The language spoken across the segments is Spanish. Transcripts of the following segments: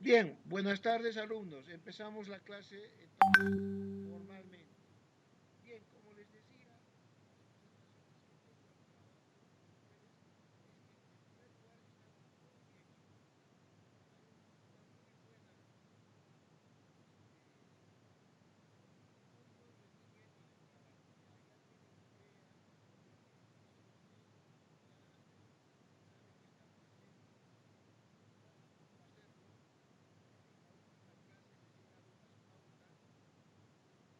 Bien, buenas tardes alumnos. Empezamos la clase entonces formalmente. Bien, como les decía, las observaciones que tengo al trabajo con ustedes es que en primer lugar está todo bien hecho. Hay una muy buena este, muy buen rendimiento en el trabajo. Ya tienen ideas, ya tienen nociones, ya saben que están presentes, saben cómo hacerlo. En la última clase les he dado unas pautas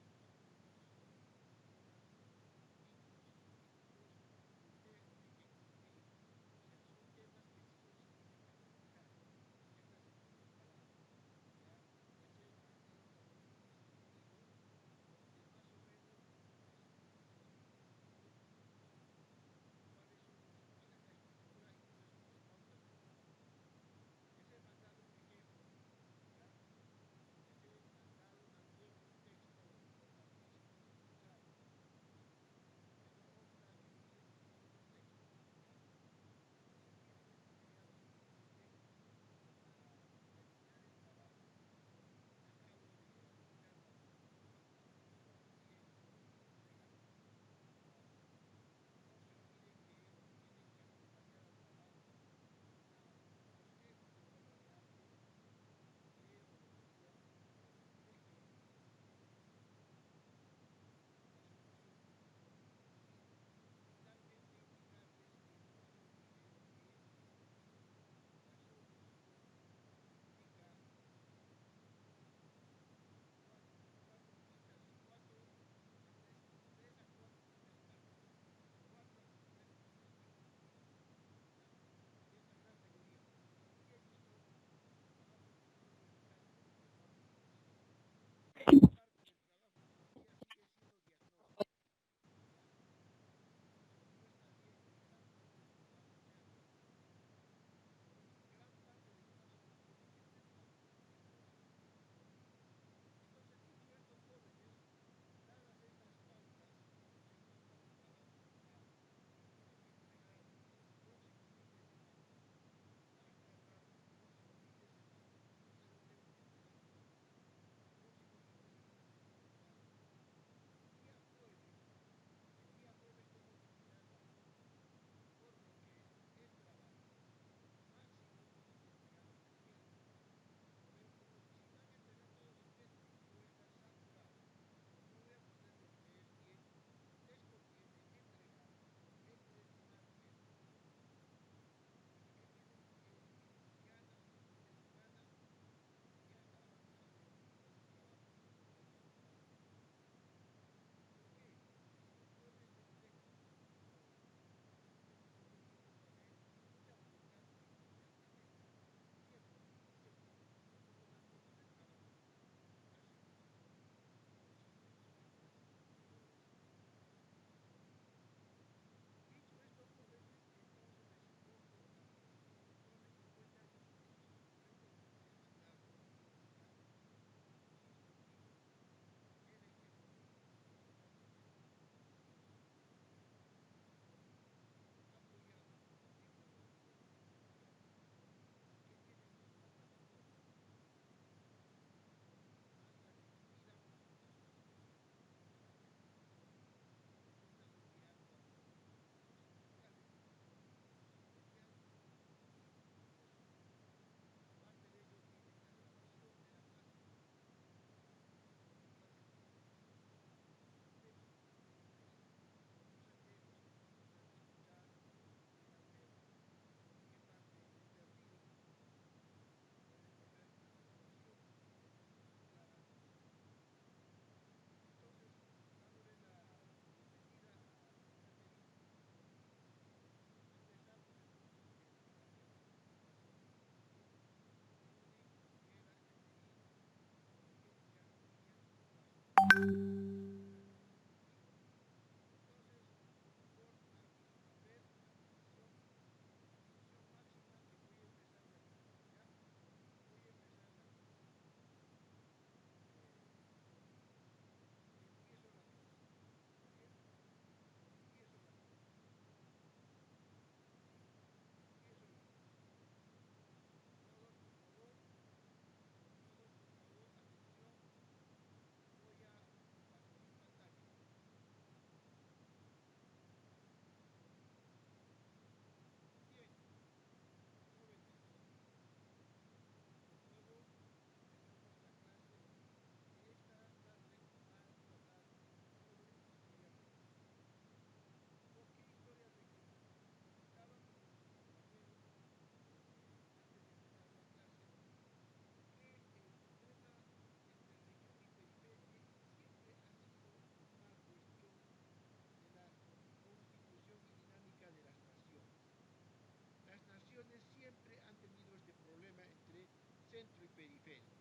centro y periferia.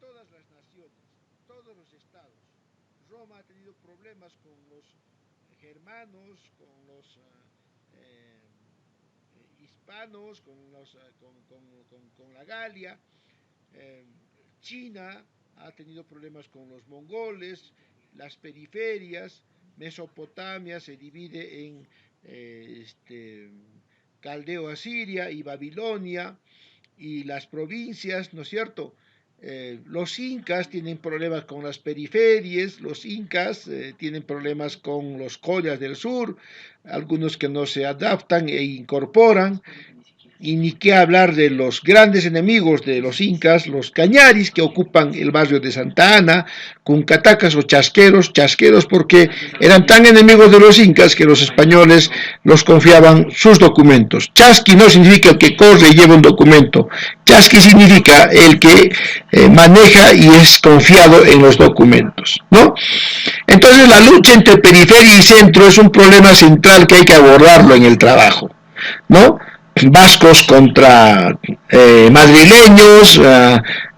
Todas las naciones, todos los estados. Roma ha tenido problemas con los germanos, con los hispanos, con la Galia. China ha tenido problemas con los mongoles, las periferias. Mesopotamia se divide en Caldeo Asiria y Babilonia, y las provincias, ¿no es cierto? Los incas tienen problemas con las periferias, los incas tienen problemas con los collas del sur, algunos que no se adaptan e incorporan, y ni qué hablar de los grandes enemigos de los incas, los cañaris, que ocupan el barrio de Santa Ana, con catacas o chasqueros porque eran tan enemigos de los incas que los españoles los confiaban sus documentos. Chasqui no significa el que corre y lleva un documento, chasqui significa el que maneja y es confiado en los documentos, ¿no? Entonces la lucha entre periferia y centro es un problema central que hay que abordarlo en el trabajo, ¿no? Vascos contra madrileños,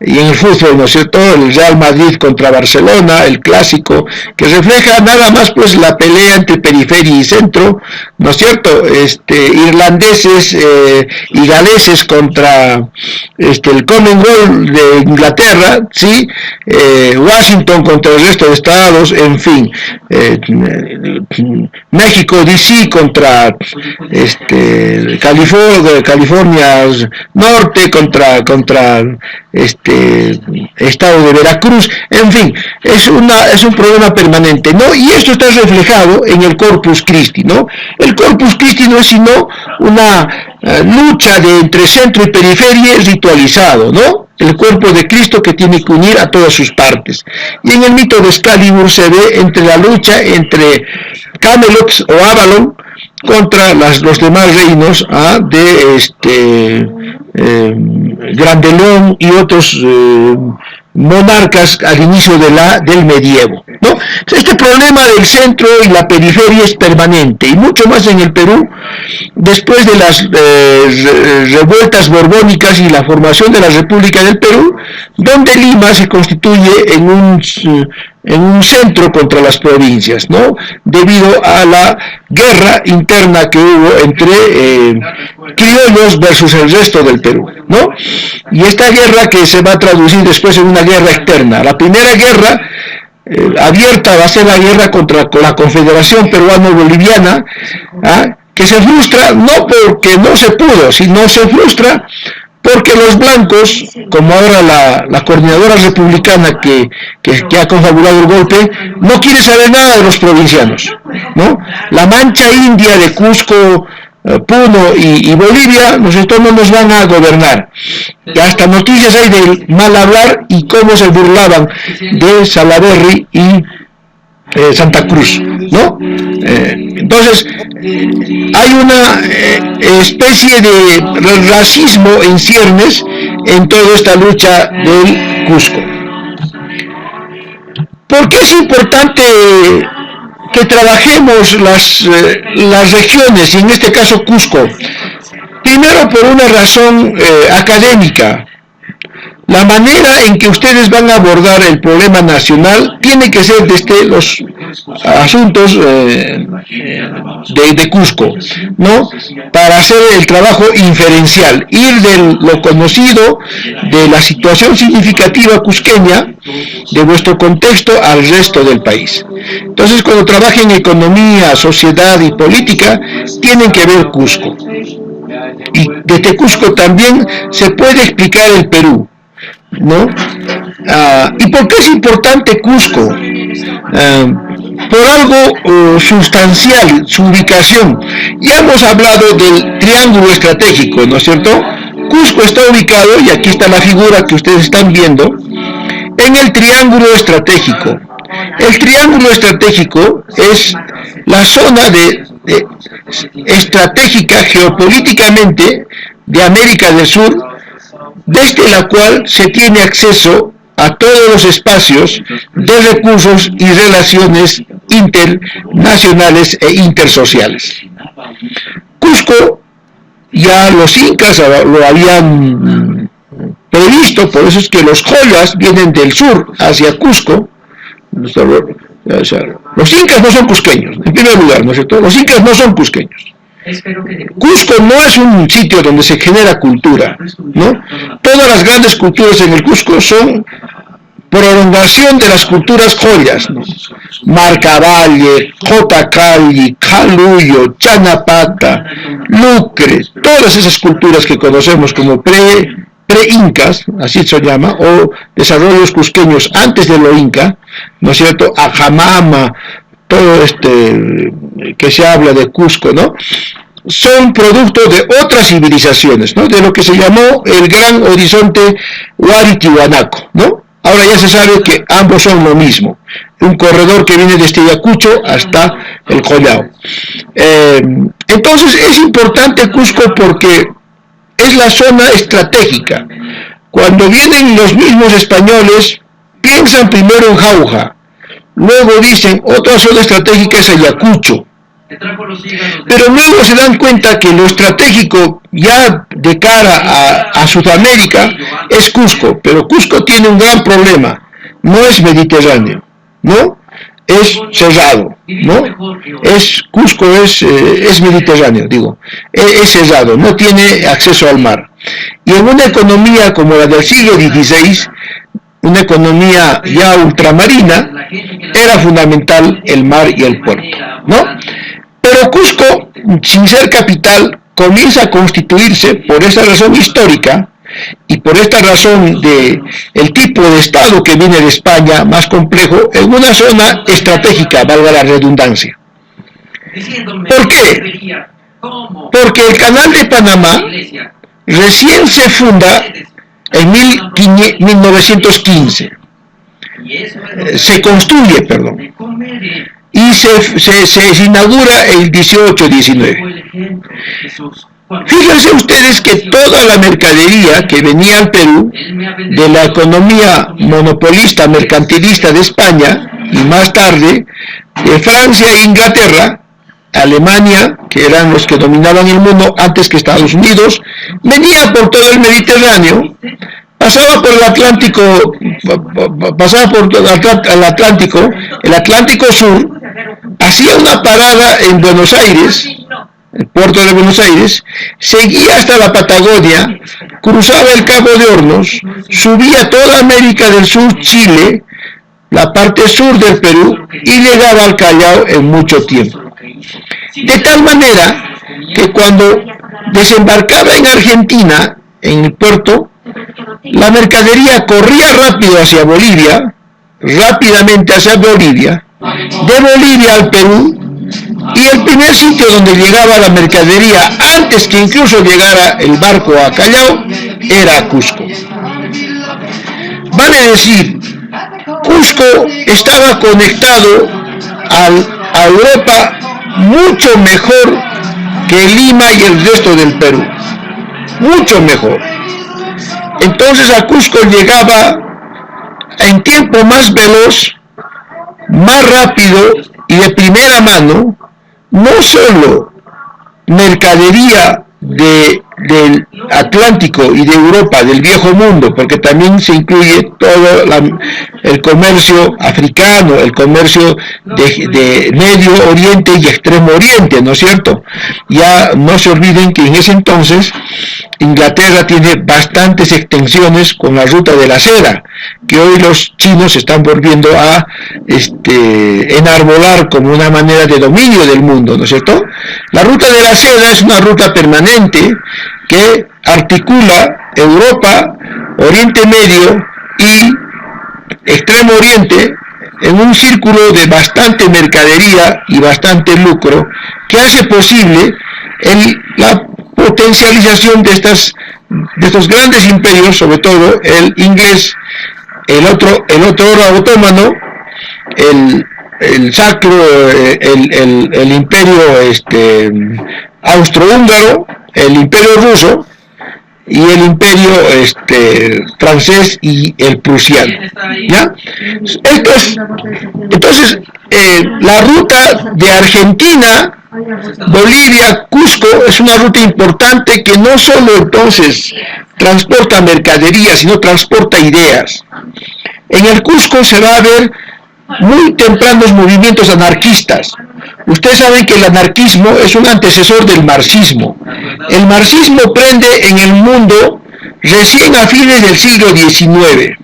y en el fútbol, ¿no es cierto?, el Real Madrid contra Barcelona, el clásico, que refleja nada más pues la pelea entre periferia y centro, ¿no es cierto?, irlandeses y galeses contra el Commonwealth de Inglaterra, ¿sí?, Washington contra el resto de estados, en fin, México DC contra California Norte contra estado de Veracruz, en fin, es un problema permanente, ¿no? Y esto está reflejado en el Corpus Christi, ¿no? El Corpus Christi no es sino una lucha entre centro y periferia ritualizado, ¿no? El cuerpo de Cristo que tiene que unir a todas sus partes. Y en el mito de Excalibur se ve entre la lucha entre Camelot o Avalon contra los demás reinos de Grandelón y otros monarcas al inicio del medievo, ¿no? Este problema del centro y la periferia es permanente, y mucho más en el Perú, después de las revueltas borbónicas y la formación de la República del Perú, donde Lima se constituye en un centro contra las provincias, ¿no? Debido a la guerra interna que hubo entre criollos versus el resto del Perú, ¿no? Y esta guerra que se va a traducir después en una guerra externa. La primera guerra abierta va a ser la guerra contra la Confederación Peruano-Boliviana, que se frustra no porque no se pudo, sino se frustra porque los blancos, como ahora la coordinadora republicana que ha confabulado el golpe, no quiere saber nada de los provincianos, ¿no? La mancha india de Cusco, Puno y Bolivia, nosotros no nos van a gobernar. Y hasta noticias hay del mal hablar y cómo se burlaban de Salaverry y Santa Cruz, ¿no? Entonces, hay una especie de racismo en ciernes en toda esta lucha del Cusco. ¿Por qué es importante que trabajemos las regiones, y en este caso Cusco? Primero, por una razón académica. La manera en que ustedes van a abordar el problema nacional tiene que ser desde los asuntos de Cusco, ¿no? Para hacer el trabajo inferencial, ir de lo conocido, de la situación significativa cusqueña, de vuestro contexto al resto del país. Entonces, cuando trabajen economía, sociedad y política, tienen que ver Cusco. Y desde Cusco también se puede explicar el Perú, ¿no? ¿Y por qué es importante Cusco? Por algo sustancial, su ubicación. Ya hemos hablado del triángulo estratégico, ¿no es cierto? Cusco está ubicado, y aquí está la figura que ustedes están viendo, en el triángulo estratégico. El triángulo estratégico es la zona estratégica geopolíticamente de América del Sur, desde la cual se tiene acceso a todos los espacios de recursos y relaciones internacionales e intersociales. Cusco, ya los incas lo habían previsto, por eso es que los joyas vienen del sur hacia Cusco. Los incas no son cusqueños, en primer lugar, ¿no es cierto? Los incas no son cusqueños. Cusco no es un sitio donde se genera cultura, ¿no? Todas las grandes culturas en el Cusco son prolongación de las culturas joyas, ¿no? Marcavalle, Jotacalli, Caluyo, Chanapata, Lucre, todas esas culturas que conocemos como pre-incas, así se llama, o desarrollos cusqueños antes de lo inca, ¿no es cierto? Ajamama, todo que se habla de Cusco, ¿no? Son producto de otras civilizaciones, ¿no? De lo que se llamó el gran horizonte Huari-Tiwanaku, ¿no? Ahora ya se sabe que ambos son lo mismo, un corredor que viene desde Ayacucho hasta el Collao. Entonces es importante Cusco porque es la zona estratégica. Cuando vienen los mismos españoles, piensan primero en Jauja, luego dicen otra zona estratégica es Ayacucho, pero luego se dan cuenta que lo estratégico ya de cara a Sudamérica es Cusco, pero Cusco tiene un gran problema, no es Mediterráneo, ¿no? Es cerrado, ¿no? Cusco es Mediterráneo, digo, es cerrado, no tiene acceso al mar. Y en una economía como la del siglo XVI, una economía ya ultramarina, era fundamental el mar y el puerto, ¿no? Pero Cusco, sin ser capital, comienza a constituirse por esa razón histórica y por esta razón de el tipo de estado que viene de España, más complejo, en una zona estratégica, valga la redundancia. ¿Por qué? Porque el Canal de Panamá recién se funda en 1915. Se construye, perdón. Y se inaugura el 18-19. Fíjense ustedes que toda la mercadería que venía al Perú de la economía monopolista mercantilista de España y más tarde de Francia e Inglaterra, Alemania, que eran los que dominaban el mundo antes que Estados Unidos, venía por todo el Mediterráneo, pasaba por el Atlántico, el Atlántico Sur, hacía una parada en Buenos Aires, el puerto de Buenos Aires, seguía hasta la Patagonia, cruzaba el Cabo de Hornos, subía toda América del Sur, Chile, la parte sur del Perú, y llegaba al Callao en mucho tiempo. De tal manera que cuando desembarcaba en Argentina, en el puerto, la mercadería corría rápido hacia Bolivia, rápidamente hacia Bolivia, de Bolivia al Perú, y el primer sitio donde llegaba la mercadería, antes que incluso llegara el barco a Callao, era Cusco. Vale decir, Cusco estaba conectado a Europa mucho mejor que Lima y el resto del Perú, mucho mejor. Entonces a Cusco llegaba en tiempo más veloz, más rápido y de primera mano, no solo mercadería del Atlántico y de Europa, del viejo mundo, porque también se incluye todo el comercio africano, el comercio de Medio Oriente y Extremo Oriente, ¿no es cierto? Ya no se olviden que en ese entonces Inglaterra tiene bastantes extensiones con la ruta de la seda, que hoy los chinos están volviendo a enarbolar como una manera de dominio del mundo, ¿no es cierto? La ruta de la seda es una ruta permanente que articula Europa, Oriente Medio y Extremo Oriente en un círculo de bastante mercadería y bastante lucro que hace posible la potencialización de estos grandes imperios, sobre todo el inglés, el otro otomano, el sacro, el imperio austrohúngaro, el imperio ruso y el imperio francés y el prusiano, ¿ya? Entonces la ruta de Argentina Bolivia, Cusco, es una ruta importante que no solo entonces transporta mercaderías, sino transporta ideas. En el Cusco se va a ver muy tempranos movimientos anarquistas. Ustedes saben que el anarquismo es un antecesor del marxismo. El marxismo prende en el mundo recién a fines del siglo XIX.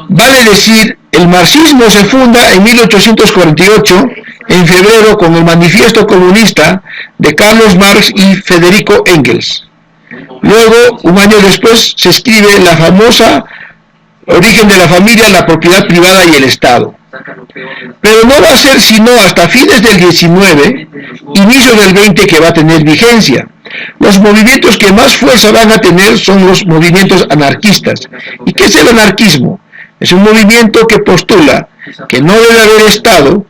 Vale decir, el marxismo se funda en 1848, en febrero, con el Manifiesto Comunista de Carlos Marx y Federico Engels. Luego, un año después, se escribe la famosa Origen de la familia, la propiedad privada y el Estado. Pero no va a ser sino hasta fines del 19, inicios del 20, que va a tener vigencia. Los movimientos que más fuerza van a tener son los movimientos anarquistas. ¿Y qué es el anarquismo? Es un movimiento que postula que no debe haber Estado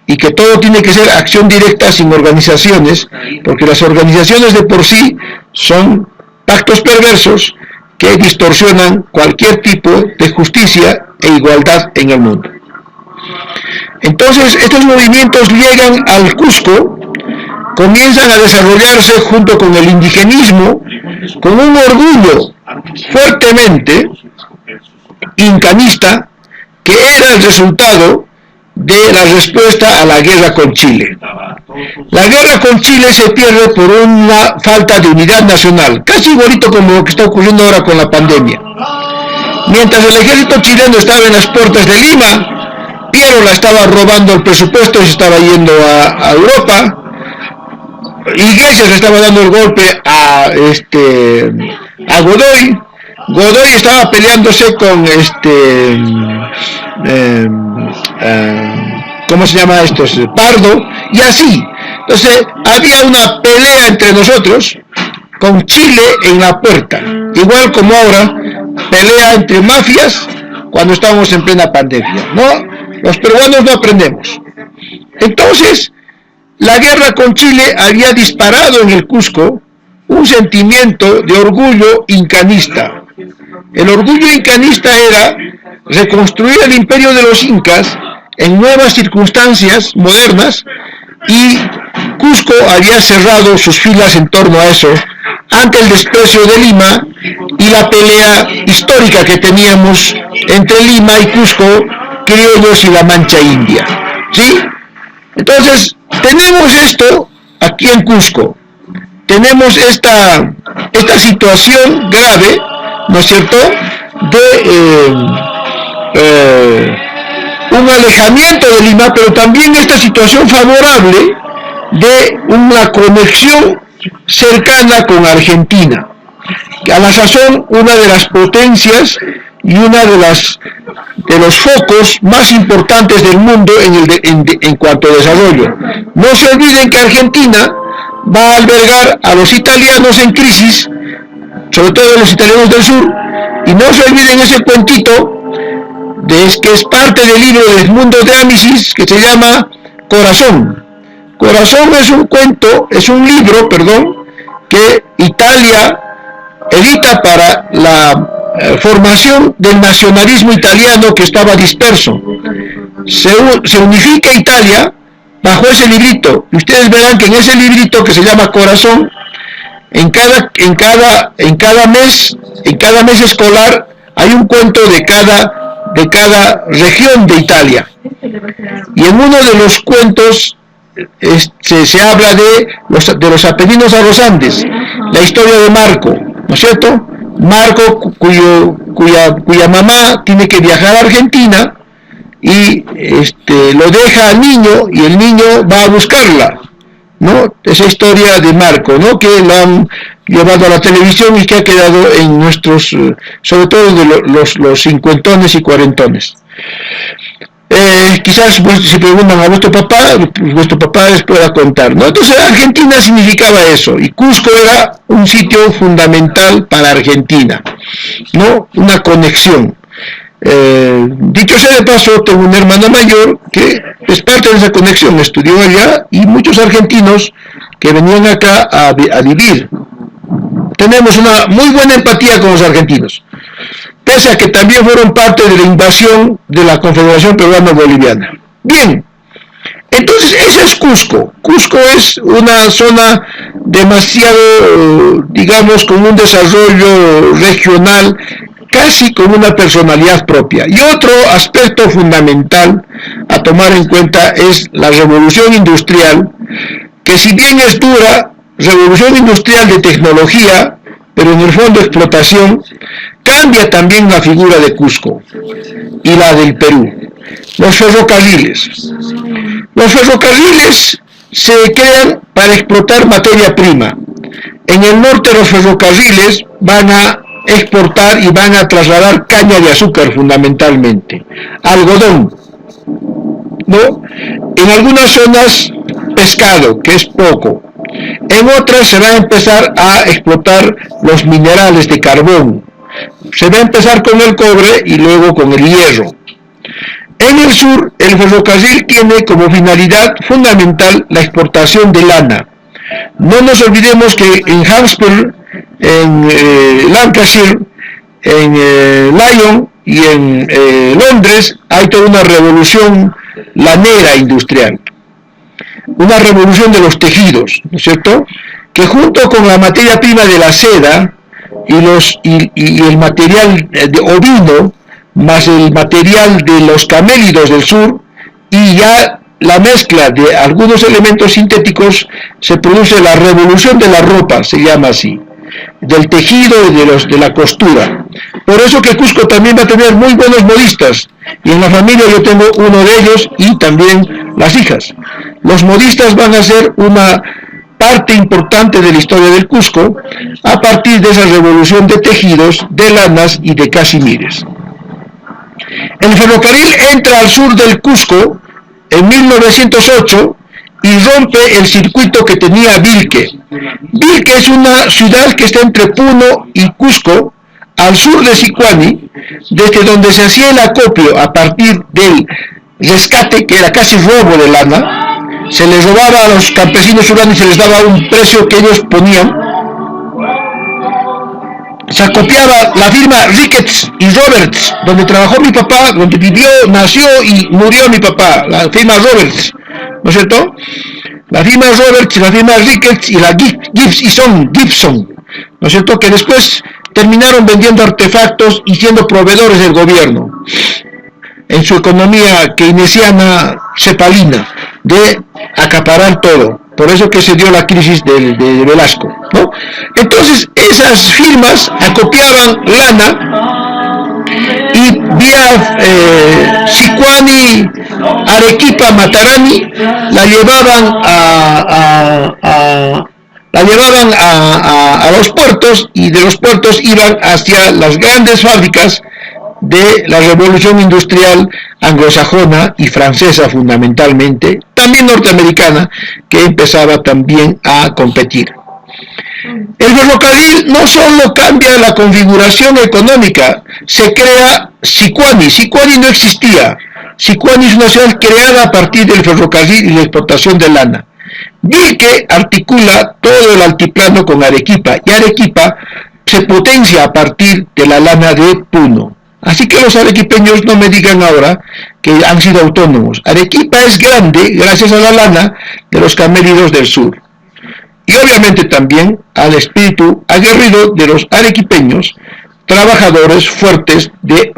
y que todo tiene que ser acción directa sin organizaciones, porque las organizaciones de por sí son pactos perversos que distorsionan cualquier tipo de justicia e igualdad en el mundo. Entonces, estos movimientos llegan al Cusco, comienzan a desarrollarse junto con el indigenismo, con un orgullo fuertemente incanista, que era el resultado de la respuesta a la guerra con Chile. La guerra con Chile se pierde por una falta de unidad nacional, casi igualito como lo que está ocurriendo ahora con la pandemia. Mientras el ejército chileno estaba en las puertas de Lima, Piero la estaba robando el presupuesto y se estaba yendo a Europa. Iglesias le estaba dando el golpe a Godoy. Godoy estaba peleándose con ¿cómo se llama estos? Pardo, y así. Entonces, había una pelea entre nosotros, con Chile en la puerta. Igual como ahora, pelea entre mafias cuando estábamos en plena pandemia, ¿no? Los peruanos no aprendemos. Entonces, la guerra con Chile había disparado en el Cusco un sentimiento de orgullo incanista. El orgullo incanista era reconstruir el imperio de los incas en nuevas circunstancias modernas, y Cusco había cerrado sus filas en torno a eso ante el desprecio de Lima y la pelea histórica que teníamos entre Lima y Cusco, criollos y la Mancha India, ¿sí? Entonces, tenemos esto aquí en Cusco, tenemos esta situación grave, ¿no es cierto?, de un alejamiento de Lima, pero también esta situación favorable de una conexión cercana con Argentina, que a la sazón una de las potencias y una de los focos más importantes del mundo en cuanto a desarrollo. No se olviden que Argentina va a albergar a los italianos en crisis, sobre todo los italianos del sur, y no se olviden ese cuentito que es parte del libro de Edmundo de Amicis, que se llama Corazón. Corazón es un libro, que Italia edita para la formación del nacionalismo italiano que estaba disperso. Se unifica Italia bajo ese librito, y ustedes verán que en ese librito que se llama Corazón, en cada mes escolar hay un cuento de cada región de Italia, y en uno de los cuentos se habla de los Apeninos a los Andes, la historia de Marco, ¿no es cierto? Marco, cuya mamá tiene que viajar a Argentina y lo deja al niño, y el niño va a buscarla, ¿no? Esa historia de Marco, ¿no?, que la han llevado a la televisión y que ha quedado en nuestros, sobre todo de los cincuentones y cuarentones. Quizás si preguntan a vuestro papá les pueda contar, ¿no? Entonces, Argentina significaba eso, y Cusco era un sitio fundamental para Argentina, ¿no? Una conexión. Dicho sea de paso, tengo una hermana mayor que es parte de esa conexión, estudió allá, y muchos argentinos que venían acá a vivir. Tenemos una muy buena empatía con los argentinos, pese a que también fueron parte de la invasión de la Confederación Peruano-Boliviana. Bien, Entonces, ese es Cusco. Cusco es una zona demasiado, digamos, con un desarrollo regional, casi con una personalidad propia. Y otro aspecto fundamental a tomar en cuenta es la revolución industrial, que si bien es dura, revolución industrial de tecnología, pero en el fondo explotación, cambia también la figura de Cusco y la del Perú. Los ferrocarriles. Los ferrocarriles se crean para explotar materia prima. En el norte los ferrocarriles van a exportar y van a trasladar caña de azúcar fundamentalmente, algodón, ¿no? En algunas zonas pescado, que es poco. En otras se va a empezar a explotar los minerales de carbón. Se va a empezar con el cobre y luego con el hierro. En el sur, el ferrocarril tiene como finalidad fundamental la exportación de lana. No nos olvidemos que en Hampshire, en Lancashire, en Lyon y en Londres hay toda una revolución lanera industrial. Una revolución de los tejidos, ¿no es cierto? Que junto con la materia prima de la seda y el material de ovino, más el material de los camélidos del sur, y ya la mezcla de algunos elementos sintéticos, se produce la revolución de la ropa, se llama así, del tejido y de la costura. Por eso que Cusco también va a tener muy buenos modistas, y en la familia yo tengo uno de ellos y también las hijas. Los modistas van a ser una parte importante de la historia del Cusco a partir de esa revolución de tejidos, de lanas y de casimires. El ferrocarril entra al sur del Cusco en 1908 y rompe el circuito que tenía Vilque. Vilque es una ciudad que está entre Puno y Cusco, al sur de Sicuani, desde donde se hacía el acopio a partir del rescate, que era casi robo de lana. Se les robaba a los campesinos urbanos y se les daba un precio que ellos ponían. Se acopiaba la firma Ricketts y Roberts, donde trabajó mi papá, donde vivió, nació y murió mi papá, la firma Roberts, ¿no es cierto? La firma Roberts, la firma Ricketts y la Gibson, ¿no es cierto? Que después terminaron vendiendo artefactos y siendo proveedores del gobierno en su economía keynesiana cepalina de acaparar todo. Por eso que se dio la crisis de Velasco, ¿no? Entonces esas firmas acopiaban lana y vía Sicuani, Arequipa, Matarani la llevaban a los puertos, y de los puertos iban hacia las grandes fábricas de la revolución industrial anglosajona y francesa fundamentalmente, también norteamericana, que empezaba también a competir. El ferrocarril no solo cambia la configuración económica, se crea Sicuani. Sicuani no existía. Sicuani es una ciudad creada a partir del ferrocarril y la explotación de lana. Vilque articula todo el altiplano con Arequipa, y Arequipa se potencia a partir de la lana de Puno. Así que los arequipeños no me digan ahora que han sido autónomos. Arequipa es grande gracias a la lana de los camélidos del sur. Y obviamente también al espíritu aguerrido de los arequipeños, trabajadores fuertes de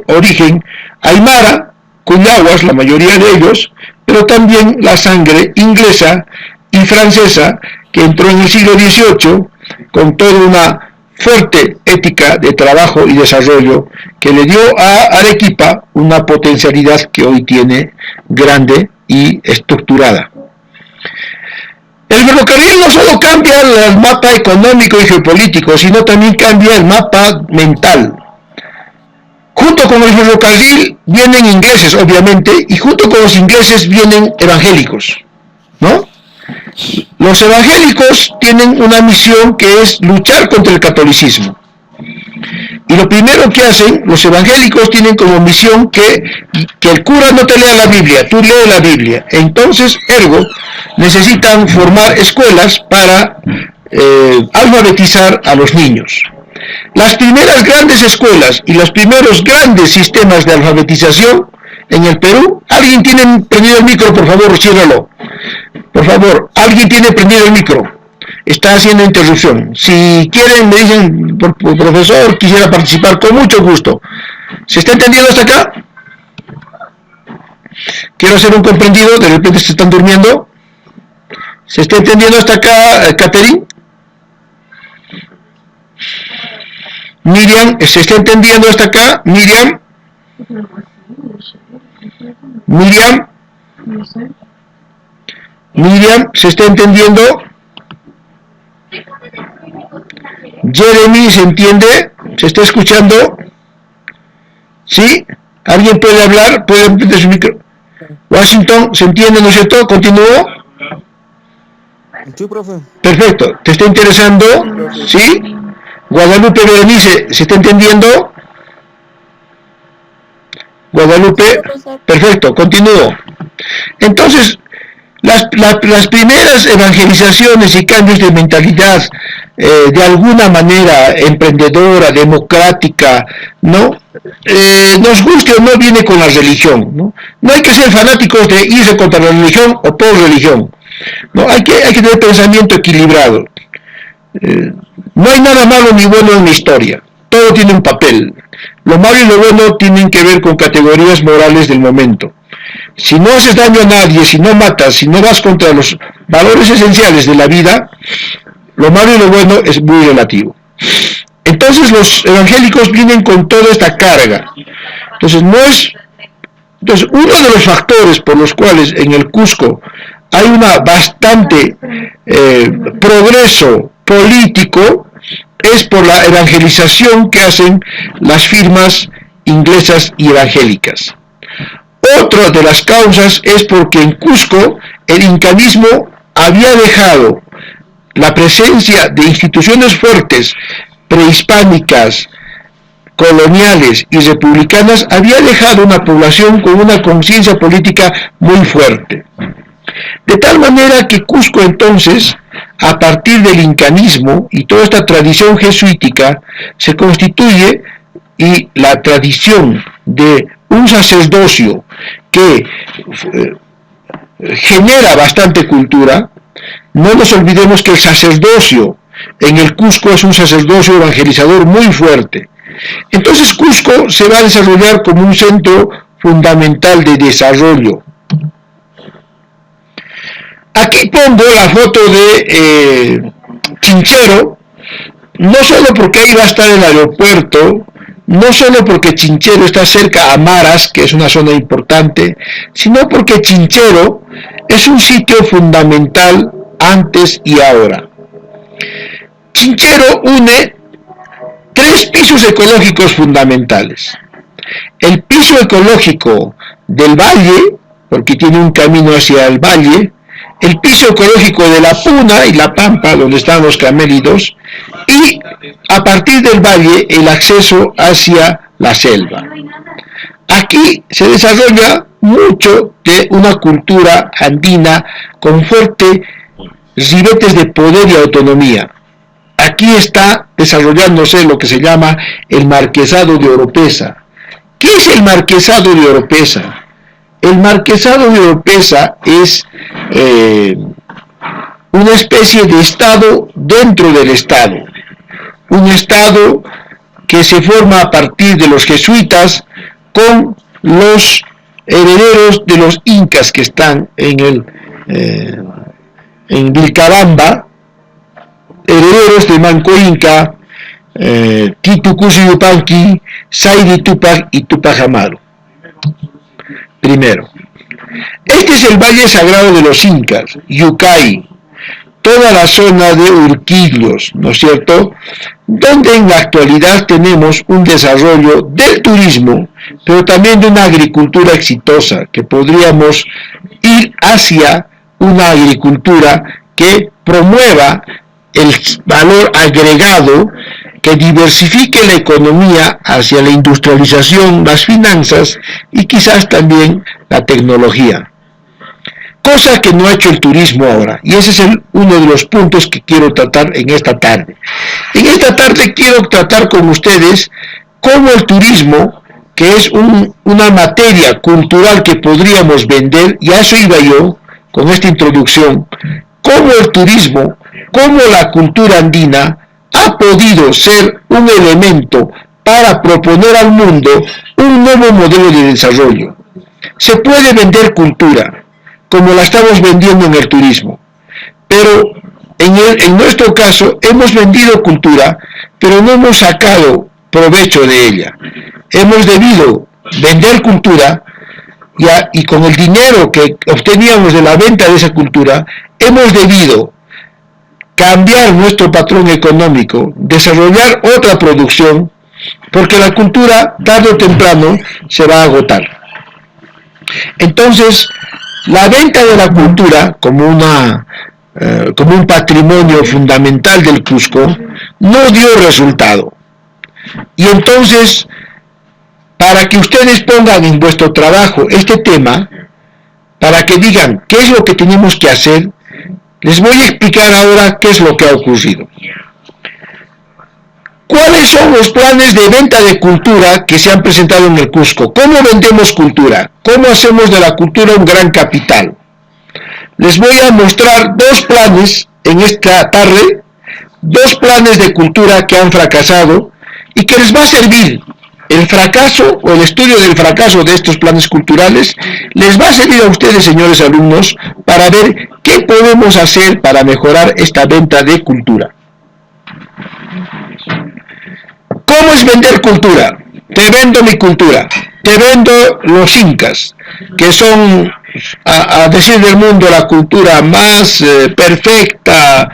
origen aymara, cuyahuas, la mayoría de ellos, pero también la sangre inglesa y francesa que entró en el siglo XVIII con toda una fuerte ética de trabajo y desarrollo que le dio a Arequipa una potencialidad que hoy tiene grande y estructurada. El ferrocarril no solo cambia el mapa económico y geopolítico, sino también cambia el mapa mental. Junto con el ferrocarril vienen ingleses, obviamente, y junto con los ingleses vienen evangélicos, ¿no? Los evangélicos tienen una misión que es luchar contra el catolicismo. Y lo primero que hacen, los evangélicos tienen como misión que el cura no te lea la Biblia, tú lees la Biblia. Entonces, ergo, necesitan formar escuelas para alfabetizar a los niños. Las primeras grandes escuelas y los primeros grandes sistemas de alfabetización en el Perú. ¿Alguien tiene prendido el micro? Por favor, ciérralo. Por favor, ¿alguien tiene prendido el micro? Está haciendo interrupción. Si quieren, me dicen, profesor, quisiera participar, con mucho gusto. ¿Se está entendiendo hasta acá? Quiero hacer un comprendido, de repente se están durmiendo. ¿Se está entendiendo hasta acá, Catherine? Miriam, ¿se está entendiendo hasta acá? Miriam. Miriam. Miriam, ¿se está entendiendo? Jeremy, ¿se entiende? ¿Se está escuchando? ¿Sí? ¿Alguien puede hablar? ¿Puede prender su micro? Washington, ¿se entiende, no es cierto? ¿Continúo? Sí, profe. Perfecto. ¿Te está interesando? ¿Sí? Guadalupe Berenice, ¿se está entendiendo? Guadalupe, perfecto, continúo. Entonces, las primeras evangelizaciones y cambios de mentalidad, de alguna manera emprendedora, democrática, ¿no? Nos guste o no, viene con la religión, ¿no? No hay que ser fanáticos de irse contra la religión o por religión, ¿no? Hay que tener pensamiento equilibrado. No hay nada malo ni bueno en la historia, todo tiene un papel. Lo malo y lo bueno tienen que ver con categorías morales del momento. Si no haces daño a nadie, si no matas, si no vas contra los valores esenciales de la vida, lo malo y lo bueno es muy relativo. Entonces los evangélicos vienen con toda esta carga. Entonces uno de los factores por los cuales en el Cusco hay una bastante progreso político es por la evangelización que hacen las firmas inglesas y evangélicas. Otra de las causas es porque en Cusco el incaísmo había dejado la presencia de instituciones fuertes, prehispánicas, coloniales y republicanas, había dejado una población con una conciencia política muy fuerte. De tal manera que Cusco entonces, a partir del incaísmo y toda esta tradición jesuítica, se constituye, y la tradición de un sacerdocio que genera bastante cultura. No nos olvidemos que el sacerdocio en el Cusco es un sacerdocio evangelizador muy fuerte. Entonces Cusco se va a desarrollar como un centro fundamental de desarrollo. Aquí pongo la foto de Chinchero, no solo porque ahí va a estar el aeropuerto, no solo porque Chinchero está cerca a Maras, que es una zona importante, sino porque Chinchero es un sitio fundamental antes y ahora. Chinchero une 3 pisos ecológicos fundamentales. El piso ecológico del valle, porque tiene un camino hacia el valle, el piso ecológico de la Puna y la Pampa, donde están los camélidos, y a partir del valle el acceso hacia la selva. Aquí se desarrolla mucho de una cultura andina con fuertes ribetes de poder y autonomía. Aquí está desarrollándose lo que se llama el Marquesado de Oropesa. ¿Qué es el Marquesado de Oropesa? El Marquesado de Oropesa es una especie de estado dentro del estado. Un estado que se forma a partir de los jesuitas con los herederos de los incas que están en Vilcabamba, herederos de Manco Inca, Titu Cusi Yupanqui, Saidi Tupac y Tupac Amaru. Primero, este es el Valle Sagrado de los Incas, Yucay, toda la zona de Urquillos, ¿no es cierto?, donde en la actualidad tenemos un desarrollo del turismo, pero también de una agricultura exitosa, que podríamos ir hacia una agricultura que promueva el valor agregado, que diversifique la economía hacia la industrialización, las finanzas y quizás también la tecnología. Cosa que no ha hecho el turismo ahora, y ese es uno de los puntos que quiero tratar en esta tarde. En esta tarde quiero tratar con ustedes cómo el turismo que es una materia cultural que podríamos vender, y a eso iba yo con esta introducción, cómo el turismo, cómo la cultura andina ha podido ser un elemento para proponer al mundo un nuevo modelo de desarrollo. Se puede vender cultura, como la estamos vendiendo en el turismo, pero en nuestro caso hemos vendido cultura, pero no hemos sacado provecho de ella. Hemos debido vender cultura y con el dinero que obteníamos de la venta de esa cultura, hemos debido cambiar nuestro patrón económico, desarrollar otra producción, porque la cultura tarde o temprano se va a agotar. Entonces, la venta de la cultura como un patrimonio fundamental del Cusco no dio resultado. Y entonces, para que ustedes pongan en vuestro trabajo este tema, para que digan qué es lo que tenemos que hacer, les voy a explicar ahora qué es lo que ha ocurrido. ¿Cuáles son los planes de venta de cultura que se han presentado en el Cusco? ¿Cómo vendemos cultura? ¿Cómo hacemos de la cultura un gran capital? Les voy a mostrar dos planes en esta tarde, dos planes de cultura que han fracasado y que les va a servir. El fracaso o el estudio del fracaso de estos planes culturales les va a servir a ustedes, señores alumnos, para ver qué podemos hacer para mejorar esta venta de cultura. ¿Cómo es vender cultura? Te vendo mi cultura, te vendo los incas, que son, a decir del mundo, la cultura más perfecta,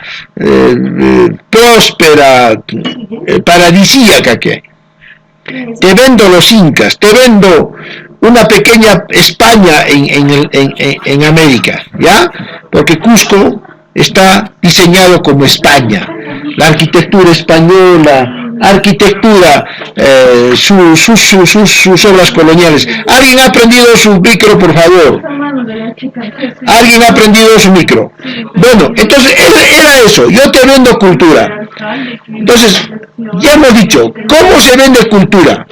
próspera, paradisíaca que hay. Te vendo los incas, te vendo una pequeña España en América, ¿ya? Porque Cusco está diseñado como España, la arquitectura española, sus obras coloniales. ¿Alguien ha prendido su micro, por favor? ¿Alguien ha prendido su micro? Bueno, entonces era eso, yo te vendo cultura. Entonces, ya hemos dicho, ¿cómo se vende cultura?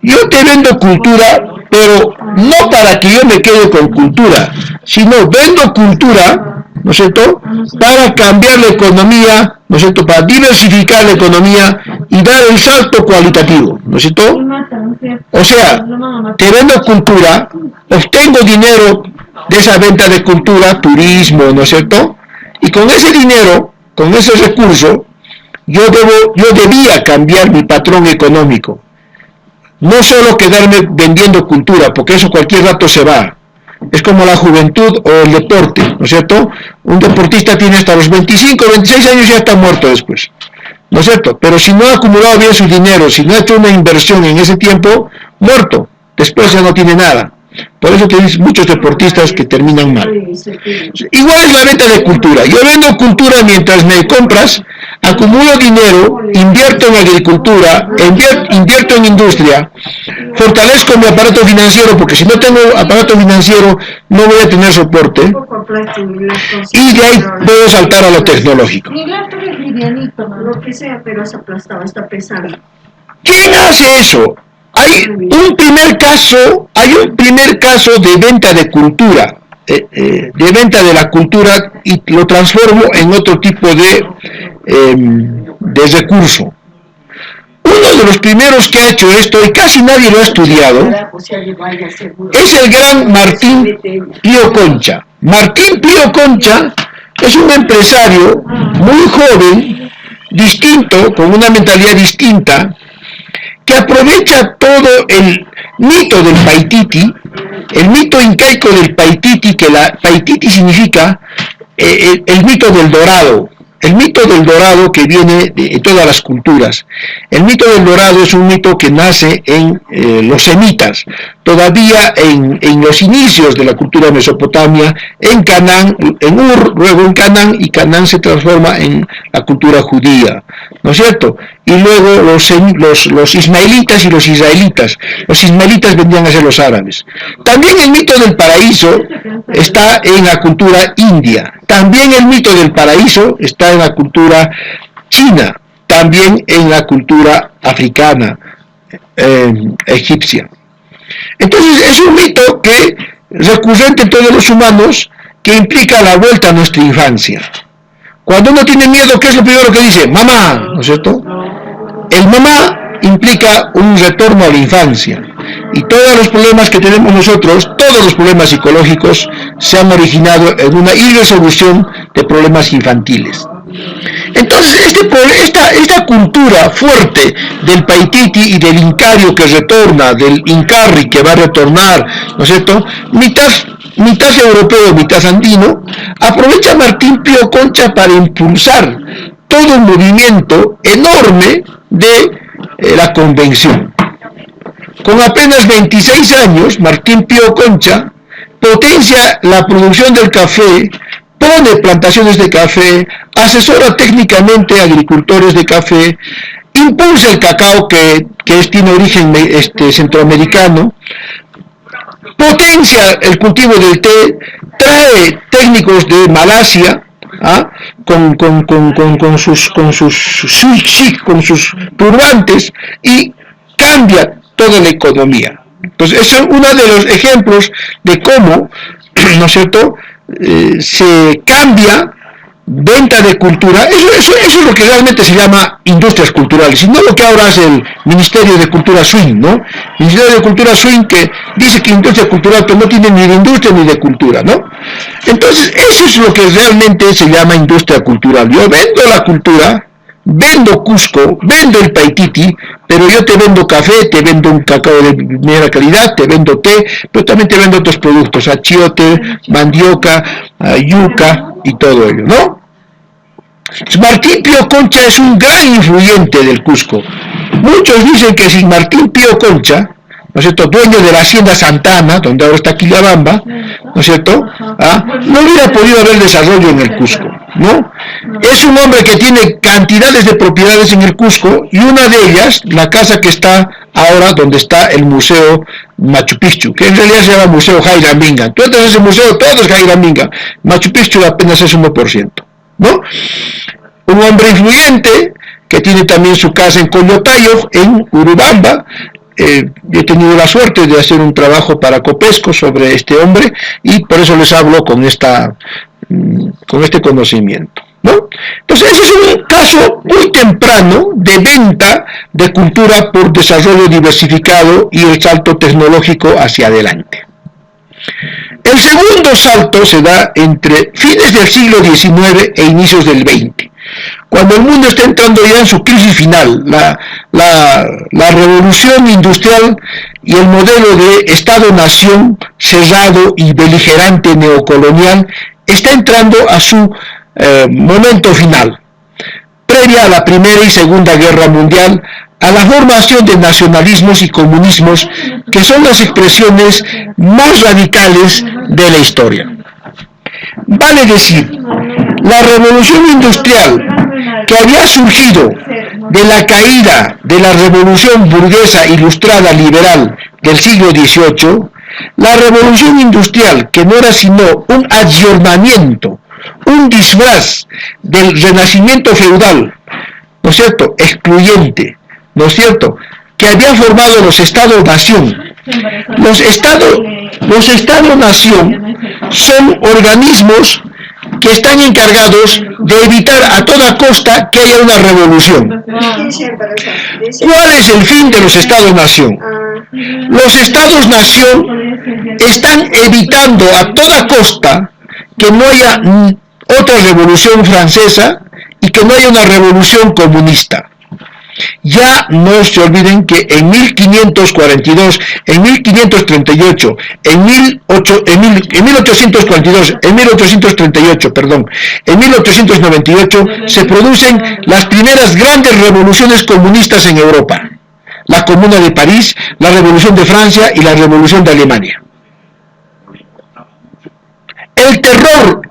Yo te vendo cultura, pero no para que yo me quede con cultura, sino vendo cultura, ¿no es cierto?, para cambiar la economía, ¿no es cierto?, para diversificar la economía y dar el salto cualitativo, ¿no es cierto? O sea, te vendo cultura, obtengo dinero de esa venta de cultura, turismo, ¿no es cierto?, y con ese dinero, con ese recurso, yo debía cambiar mi patrón económico. No solo quedarme vendiendo cultura, porque eso cualquier rato se va. Es como la juventud o el deporte, ¿no es cierto? Un deportista tiene hasta los 25, 26 años y ya está muerto después, ¿no es cierto? Pero si no ha acumulado bien su dinero, si no ha hecho una inversión en ese tiempo, muerto, después ya no tiene nada. Por eso tienes muchos deportistas que terminan mal. Igual es la venta de cultura. Yo vendo cultura mientras me compras, acumulo dinero, invierto en agricultura, invierto en industria, fortalezco mi aparato financiero, porque si no tengo aparato financiero no voy a tener soporte, y de ahí puedo saltar a lo tecnológico. ¿Quién hace eso? Hay un primer caso de venta de cultura, de venta de la cultura, y lo transformo en otro tipo de recurso. Uno de los primeros que ha hecho esto, y casi nadie lo ha estudiado, es el gran Martín Pío Concha. Martín Pío Concha es un empresario muy joven, distinto, con una mentalidad distinta, que aprovecha todo el mito del Paititi, el mito incaico del Paititi, que la Paititi significa el mito del dorado. El mito del dorado que viene de todas las culturas. El mito del dorado es un mito que nace en los semitas, todavía en los inicios de la cultura de Mesopotamia, en Canaán, en Ur, luego en Canaán, y Canaán se transforma en la cultura judía, ¿no es cierto? Y luego los ismaelitas y los israelitas. Los ismaelitas vendrían a ser los árabes. También el mito del paraíso está en la cultura india. También el mito del paraíso está en la cultura china. También en la cultura africana, egipcia. Entonces es un mito que recurrente en todos los humanos que implica la vuelta a nuestra infancia. Cuando uno tiene miedo, ¿qué es lo primero que dice? Mamá, ¿no es cierto? El mamá implica un retorno a la infancia. Y todos los problemas que tenemos nosotros, todos los problemas psicológicos, se han originado en una irresolución de problemas infantiles. Entonces, esta cultura fuerte del Paititi y del Incario que retorna, del Incarri que va a retornar, ¿no es cierto?, mitad europeo, mitad andino, aprovecha Martín Pío Concha para impulsar todo un movimiento enorme de la convención. Con apenas 26 años, Martín Pío Concha potencia la producción del café, pone plantaciones de café, asesora técnicamente a agricultores de café, impulsa el cacao que tiene origen centroamericano, potencia el cultivo del té, trae técnicos de Malasia, con sus turbantes y cambia toda la economía. Entonces, eso es uno de los ejemplos de cómo, ¿no es cierto?, se cambia venta de cultura. Eso es lo que realmente se llama industrias culturales, y no lo que ahora hace el Ministerio de Cultura Swing, ¿no? El Ministerio de Cultura Swing que dice que industria cultural, pero no tiene ni de industria ni de cultura, ¿no? Entonces, eso es lo que realmente se llama industria cultural. Yo vendo la cultura, vendo Cusco, vendo el Paititi, pero yo te vendo café, te vendo un cacao de primera calidad, te vendo té, pero también te vendo otros productos, achiote, mandioca, yuca y todo ello, ¿no? Martín Pío Concha es un gran influyente del Cusco. Muchos dicen que sin Martín Pío Concha, ¿no es cierto?, dueño de la hacienda Santana, donde ahora está Quillabamba, ¿no es cierto?, no hubiera podido haber desarrollo en el Cusco, ¿no? Es un hombre que tiene cantidades de propiedades en el Cusco, y una de ellas, la casa que está ahora donde está el Museo Machu Picchu, que en realidad se llama Museo Jairaminga. Tú entras a ese museo, todo es Jairaminga. Machu Picchu apenas es 1%, ¿no? Un hombre influyente que tiene también su casa en Coyotayo, en Urubamba. He tenido la suerte de hacer un trabajo para Copesco sobre este hombre, y por eso les hablo con este conocimiento, ¿no? Entonces, ese es un caso muy temprano de venta de cultura por desarrollo diversificado y el salto tecnológico hacia adelante. El segundo salto se da entre fines del siglo XIX e inicios del XX, cuando el mundo está entrando ya en su crisis final. La revolución industrial y el modelo de Estado-nación cerrado y beligerante neocolonial está entrando a su momento final, previa a la Primera y Segunda Guerra Mundial, a la formación de nacionalismos y comunismos, que son las expresiones más radicales de la historia. Vale decir, la revolución industrial, que había surgido de la caída de la revolución burguesa ilustrada liberal del siglo XVIII, la revolución industrial, que no era sino un ayornamiento, un disfraz del renacimiento feudal, ¿no es cierto?, excluyente, ¿no es cierto?, que había formado los Estados-nación. Los Estados-nación son organismos que están encargados de evitar a toda costa que haya una revolución. ¿Cuál es el fin de los Estados-nación? Los Estados-nación están evitando a toda costa que no haya otra revolución francesa y que no haya una revolución comunista. Ya no se olviden que en 1542, en 1538, en 1842, en 1838, perdón, en 1898 se producen las primeras grandes revoluciones comunistas en Europa. La Comuna de París, la Revolución de Francia y la Revolución de Alemania. El terror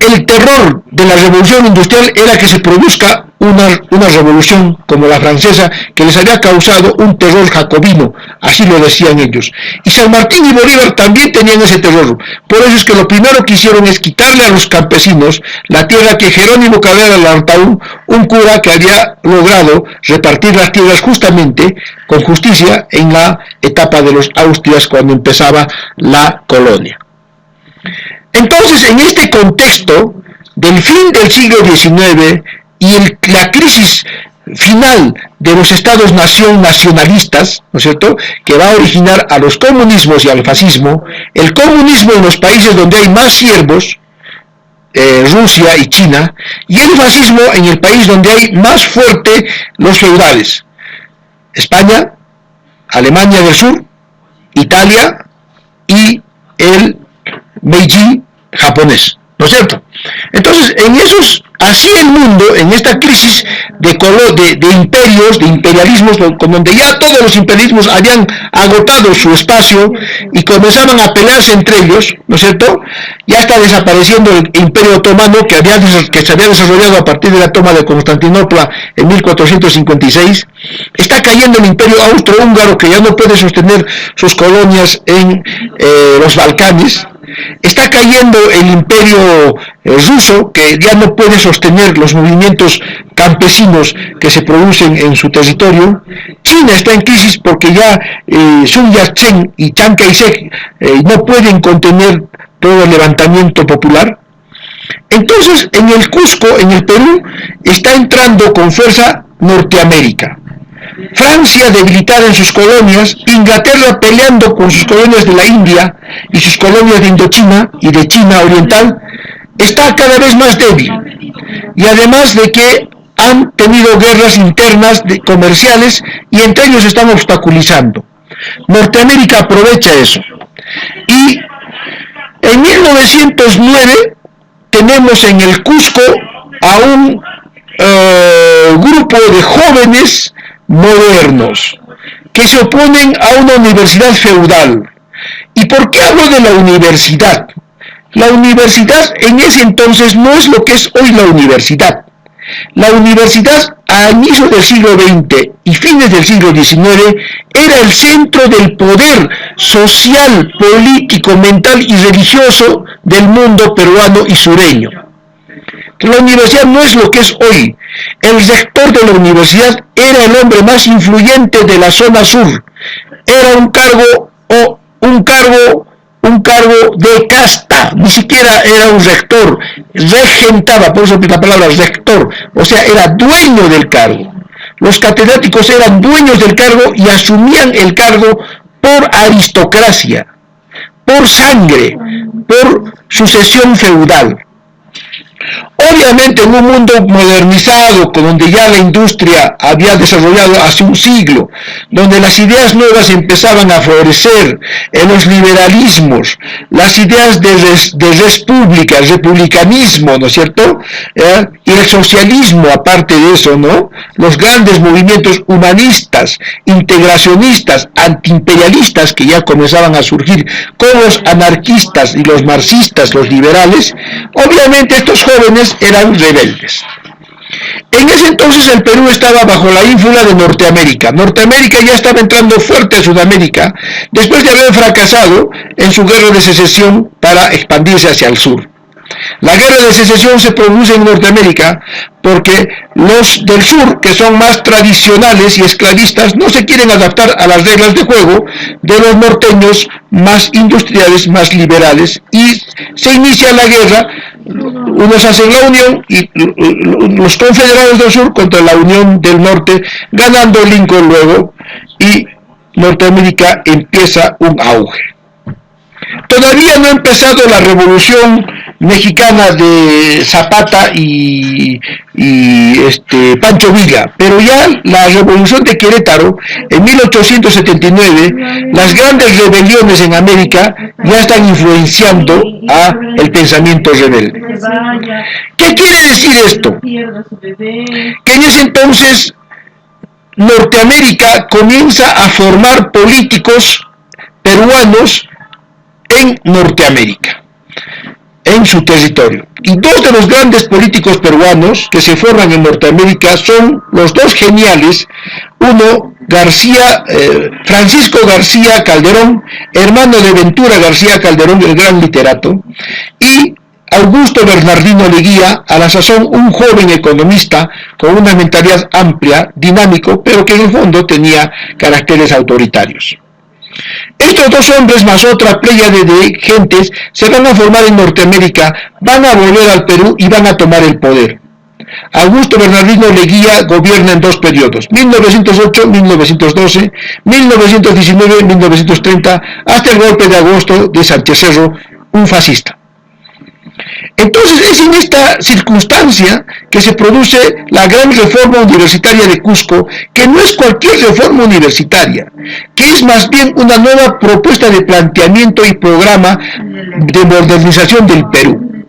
de la revolución industrial era que se produzca una revolución como la francesa que les había causado un terror jacobino, así lo decían ellos. Y San Martín y Bolívar también tenían ese terror. Por eso es que lo primero que hicieron es quitarle a los campesinos la tierra que Jerónimo Cabrera Lartaú, un cura que había logrado repartir las tierras justamente con justicia en la etapa de los Austrias, cuando empezaba la colonia. Entonces, en este contexto del fin del siglo XIX y la crisis final de los estados-nación nacionalistas, ¿no es cierto?, que va a originar a los comunismos y al fascismo, el comunismo en los países donde hay más siervos, Rusia y China, y el fascismo en el país donde hay más fuerte los feudales, España, Alemania del Sur, Italia y el Meiji japonés, ¿no es cierto? Entonces, en esos, así el mundo, en esta crisis de imperios, de imperialismos, donde ya todos los imperialismos habían agotado su espacio y comenzaban a pelearse entre ellos, ¿no es cierto? Ya está desapareciendo el imperio otomano que se había desarrollado a partir de la toma de Constantinopla en 1456, está cayendo el imperio austrohúngaro, que ya no puede sostener sus colonias en los Balcanes. Está cayendo el imperio ruso, que ya no puede sostener los movimientos campesinos que se producen en su territorio. China está en crisis porque ya Sun Yat-sen y Chiang Kai-shek no pueden contener todo el levantamiento popular. Entonces, en el Cusco, en el Perú, está entrando con fuerza Norteamérica. Francia debilitada en sus colonias, Inglaterra peleando con sus colonias de la India y sus colonias de Indochina y de China Oriental, está cada vez más débil. Y además de que han tenido guerras internas comerciales y entre ellos están obstaculizando. Norteamérica aprovecha eso. Y en 1909 tenemos en el Cusco a un grupo de jóvenes modernos que se oponen a una universidad feudal. ¿Y por qué hablo de la universidad? La universidad en ese entonces no es lo que es hoy la universidad. La universidad a inicio del siglo XX y fines del siglo XIX era el centro del poder social, político, mental y religioso del mundo peruano y sureño. La universidad no es lo que es hoy. El rector de la universidad era el hombre más influyente de la zona sur. Era un cargo de casta, ni siquiera era un rector, regentaba, por eso la palabra rector, o sea, era dueño del cargo. Los catedráticos eran dueños del cargo y asumían el cargo por aristocracia, por sangre, por sucesión feudal. Obviamente en un mundo modernizado, donde ya la industria había desarrollado hace un siglo, donde las ideas nuevas empezaban a florecer, en los liberalismos, las ideas de república, republicanismo, ¿no es cierto? Y el socialismo, aparte de eso, ¿no? Los grandes movimientos humanistas, integracionistas, antiimperialistas que ya comenzaban a surgir, con los anarquistas y los marxistas, los liberales, obviamente estos jóvenes eran rebeldes. En ese entonces el Perú estaba bajo la ínfula de Norteamérica. Norteamérica ya estaba entrando fuerte a Sudamérica después de haber fracasado en su guerra de secesión para expandirse hacia el sur. La guerra de secesión se produce en Norteamérica porque los del sur, que son más tradicionales y esclavistas, no se quieren adaptar a las reglas de juego de los norteños más industriales, más liberales, y se inicia la guerra. Unos hacen la unión y los confederados del sur contra la unión del norte, ganando Lincoln luego, y Norteamérica empieza un auge. Todavía no ha empezado la revolución mexicana de Zapata y Pancho Villa, pero ya la revolución de Querétaro en 1879, las grandes rebeliones en América ya están influenciando a el pensamiento rebelde. ¿Qué quiere decir esto? Que en ese entonces Norteamérica comienza a formar políticos peruanos en Norteamérica. en su territorio. Y dos de los grandes políticos peruanos que se forman en Norteamérica son los dos geniales, uno Francisco García Calderón, hermano de Ventura García Calderón, el gran literato, y Augusto Bernardino Leguía, a la sazón un joven economista con una mentalidad amplia, dinámico, pero que en el fondo tenía caracteres autoritarios. Estos dos hombres más otra pléyade de gentes se van a formar en Norteamérica, van a volver al Perú y van a tomar el poder. Augusto Bernardino Leguía gobierna en dos periodos, 1908-1912, 1919-1930, hasta el golpe de agosto de Sánchez Cerro, un fascista. Entonces es en esta circunstancia que se produce la gran reforma universitaria de Cusco, que no es cualquier reforma universitaria, que es más bien una nueva propuesta de planteamiento y programa de modernización del Perú.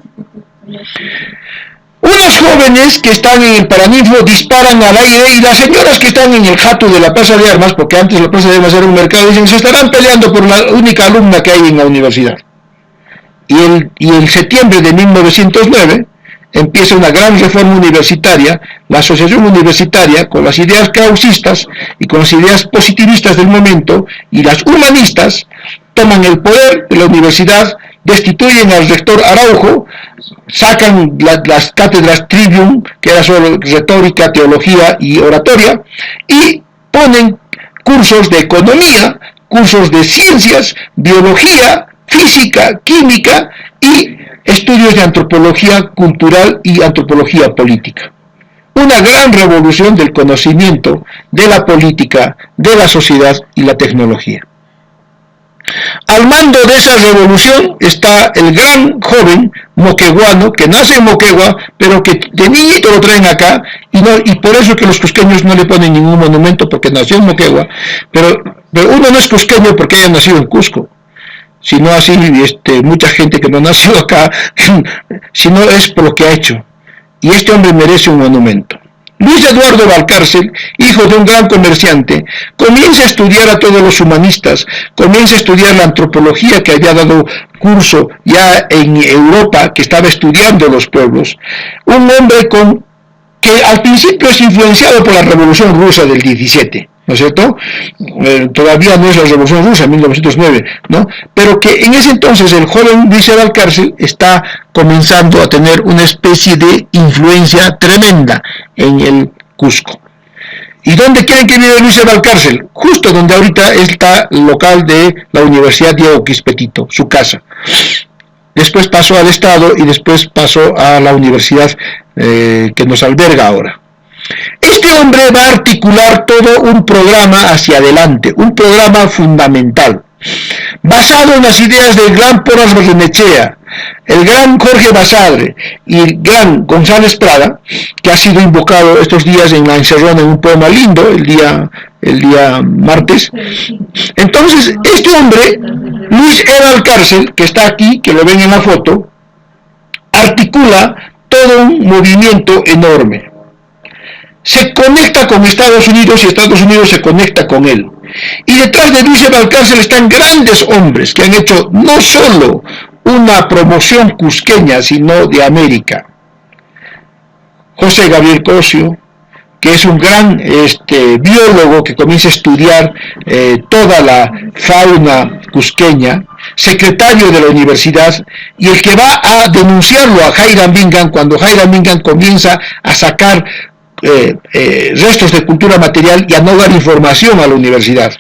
Unas jóvenes que están en el Paraninfo disparan al aire, y las señoras que están en el jato de la Plaza de Armas, porque antes la Plaza de Armas era un mercado, dicen, se estarán peleando por la única alumna que hay en la universidad. Y en septiembre de 1909 empieza una gran reforma universitaria, la asociación universitaria, con las ideas causistas y con las ideas positivistas del momento, y las humanistas toman el poder de la universidad, destituyen al rector Araujo, sacan las cátedras Trivium, que era sobre retórica, teología y oratoria, y ponen cursos de economía, cursos de ciencias, biología, física, química y estudios de antropología cultural y antropología política. Una gran revolución del conocimiento, de la política, de la sociedad y la tecnología. Al mando de esa revolución está el gran joven moqueguano, que nace en Moquegua, pero que de niñito lo traen acá, y por eso que los cusqueños no le ponen ningún monumento, porque nació en Moquegua, pero uno no es cusqueño porque haya nacido en Cusco, sino así mucha gente que no ha nacido acá, sino es por lo que ha hecho. Y este hombre merece un monumento. Luis Eduardo Valcárcel, hijo de un gran comerciante, comienza a estudiar a todos los humanistas, comienza a estudiar la antropología que había dado curso ya en Europa, que estaba estudiando los pueblos. Un hombre que al principio es influenciado por la Revolución Rusa del 17, ¿no es cierto? Todavía no es la Revolución Rusa, 1909, ¿no? Pero que en ese entonces el joven Luis de Valcárcel está comenzando a tener una especie de influencia tremenda en el Cusco. ¿Y dónde quieren que vive Luis de Valcárcel? Justo donde ahorita está el local de la Universidad Diego Quispetito, su casa. Después pasó al Estado y después pasó a la universidad que nos alberga ahora. Este hombre va a articular todo un programa hacia adelante, un programa fundamental, basado en las ideas del gran Porras Barrenechea, el gran Jorge Basadre y el gran González Prada, que ha sido invocado estos días en la encerrona en un poema lindo, el día martes. Entonces, este hombre, Luis E. Valcárcel, que está aquí, que lo ven en la foto, articula todo un movimiento enorme. Se conecta con Estados Unidos y Estados Unidos se conecta con él. Y detrás de Luis de Valcárcel están grandes hombres que han hecho no solo una promoción cusqueña, sino de América. José Gabriel Cosio, que es un gran biólogo que comienza a estudiar toda la fauna cusqueña, secretario de la universidad, y el que va a denunciarlo a Hiram Bingham cuando Hiram Bingham comienza a sacar restos de cultura material y a no dar información a la universidad.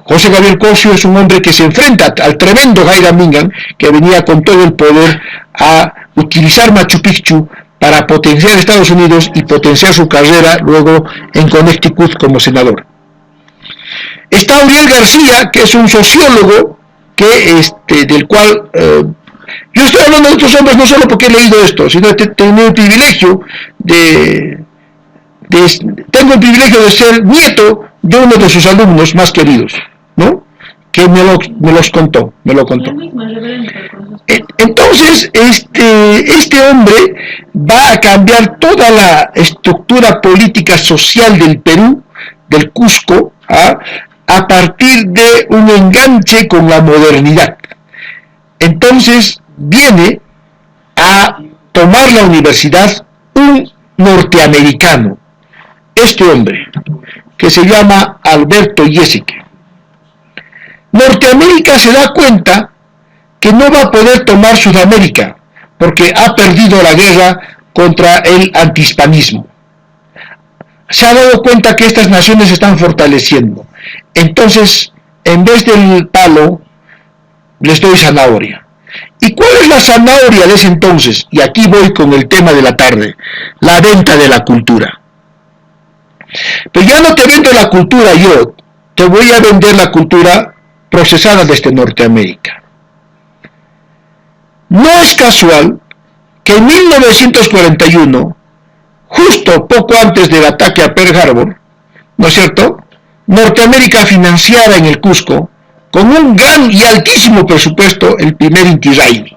José Gabriel Cosio es un hombre que se enfrenta al tremendo Hiram Bingham, que venía con todo el poder a utilizar Machu Picchu para potenciar Estados Unidos y potenciar su carrera luego en Connecticut como senador. Está Uriel García, que es un sociólogo del cual yo estoy hablando de otros hombres no solo porque he leído esto, sino que tengo el privilegio de ser nieto de uno de sus alumnos más queridos, ¿no? Que me lo contó. Entonces, este hombre va a cambiar toda la estructura política social del Perú, del Cusco, a partir de un enganche con la modernidad. Entonces viene a tomar la universidad un norteamericano, este hombre, que se llama Alberto Yesique. Norteamérica se da cuenta que no va a poder tomar Sudamérica, porque ha perdido la guerra contra el antihispanismo. Se ha dado cuenta que estas naciones se están fortaleciendo. Entonces, en vez del palo, les doy zanahoria. ¿Y cuál es la zanahoria de ese entonces? Y aquí voy con el tema de la tarde, la venta de la cultura. Pero ya no te vendo la cultura yo, te voy a vender la cultura procesada desde Norteamérica. No es casual que en 1941, justo poco antes del ataque a Pearl Harbor, ¿no es cierto?, Norteamérica financiara en el Cusco, con un gran y altísimo presupuesto, el primer Inti Raymi.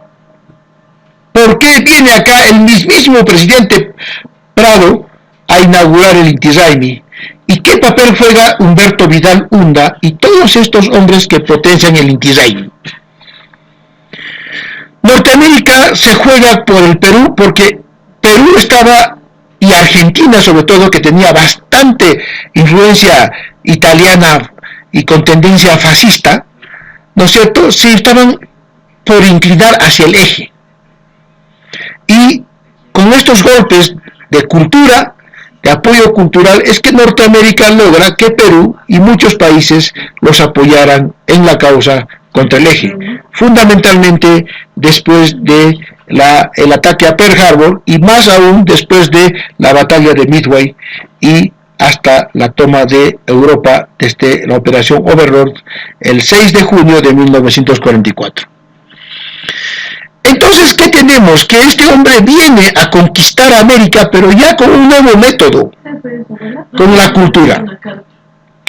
¿Por qué viene acá el mismísimo presidente Prado a inaugurar el Inti Raymi? ¿Y qué papel juega Humberto Vidal Unda y todos estos hombres que potencian el Inti Raymi? Norteamérica se juega por el Perú porque Perú estaba, y Argentina sobre todo, que tenía bastante influencia italiana y con tendencia fascista, ¿no es cierto?, se estaban por inclinar hacia el eje. Y con estos golpes de cultura, de apoyo cultural, es que Norteamérica logra que Perú y muchos países los apoyaran en la causa contra el eje, fundamentalmente después de el ataque a Pearl Harbor y más aún después de la batalla de Midway y hasta la toma de Europa desde la operación Overlord el 6 de junio de 1944. Entonces, ¿qué tenemos? Que este hombre viene a conquistar América, pero ya con un nuevo método, con la cultura.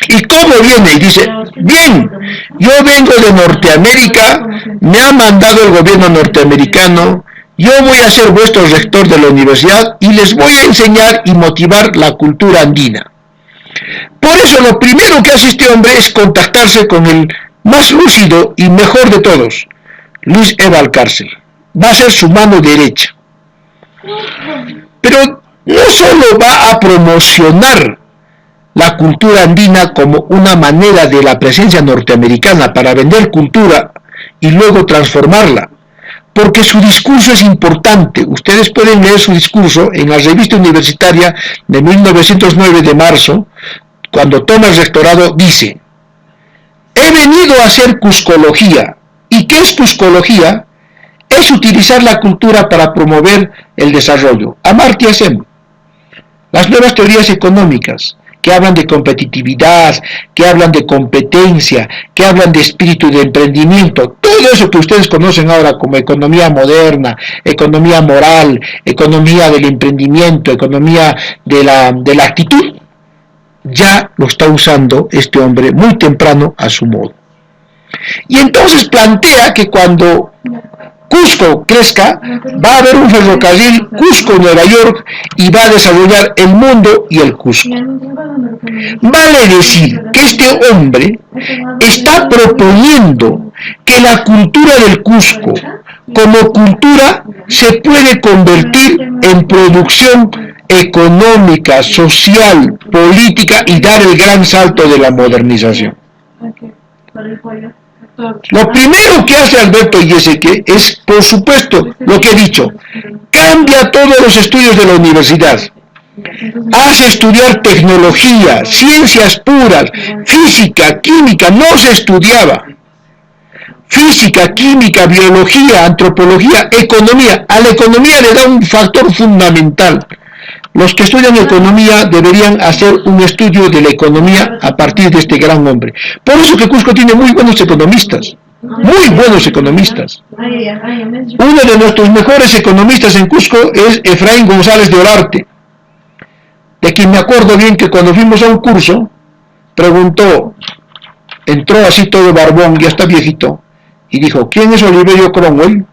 ¿Y cómo viene? Y dice, bien, yo vengo de Norteamérica, me ha mandado el gobierno norteamericano, yo voy a ser vuestro rector de la universidad y les voy a enseñar y motivar la cultura andina. Por eso lo primero que hace este hombre es contactarse con el más lúcido y mejor de todos, Luis E. Valcárcel. Va a ser su mano derecha. Pero no solo va a promocionar la cultura andina como una manera de la presencia norteamericana para vender cultura y luego transformarla, porque su discurso es importante. Ustedes pueden leer su discurso en la revista universitaria de 1909 de marzo, cuando toma el rectorado, dice: he venido a hacer cuscología. ¿Y qué es cuscología? Es utilizar la cultura para promover el desarrollo. Amartya Sen, las nuevas teorías económicas, que hablan de competitividad, que hablan de competencia, que hablan de espíritu de emprendimiento, todo eso que ustedes conocen ahora como economía moderna, economía moral, economía del emprendimiento, economía de la actitud, ya lo está usando este hombre muy temprano a su modo. Y entonces plantea que cuando Cusco crezca, va a haber un ferrocarril Cusco-Nueva York y va a desarrollar el mundo y el Cusco. Vale decir que este hombre está proponiendo que la cultura del Cusco, como cultura, se puede convertir en producción económica, social, política y dar el gran salto de la modernización. Lo primero que hace Alberto Yesique es, por supuesto, lo que he dicho, cambia todos los estudios de la universidad, hace estudiar tecnología, ciencias puras, física, química, no se estudiaba. Física, química, biología, antropología, economía. A la economía le da un factor fundamental. Los que estudian economía deberían hacer un estudio de la economía a partir de este gran hombre. Por eso que Cusco tiene muy buenos economistas. Muy buenos economistas. Uno de nuestros mejores economistas en Cusco es Efraín González de Olarte, de quien me acuerdo bien que cuando fuimos a un curso, preguntó, entró así todo barbón, ya está viejito, y dijo, ¿quién es Oliverio Cromwell?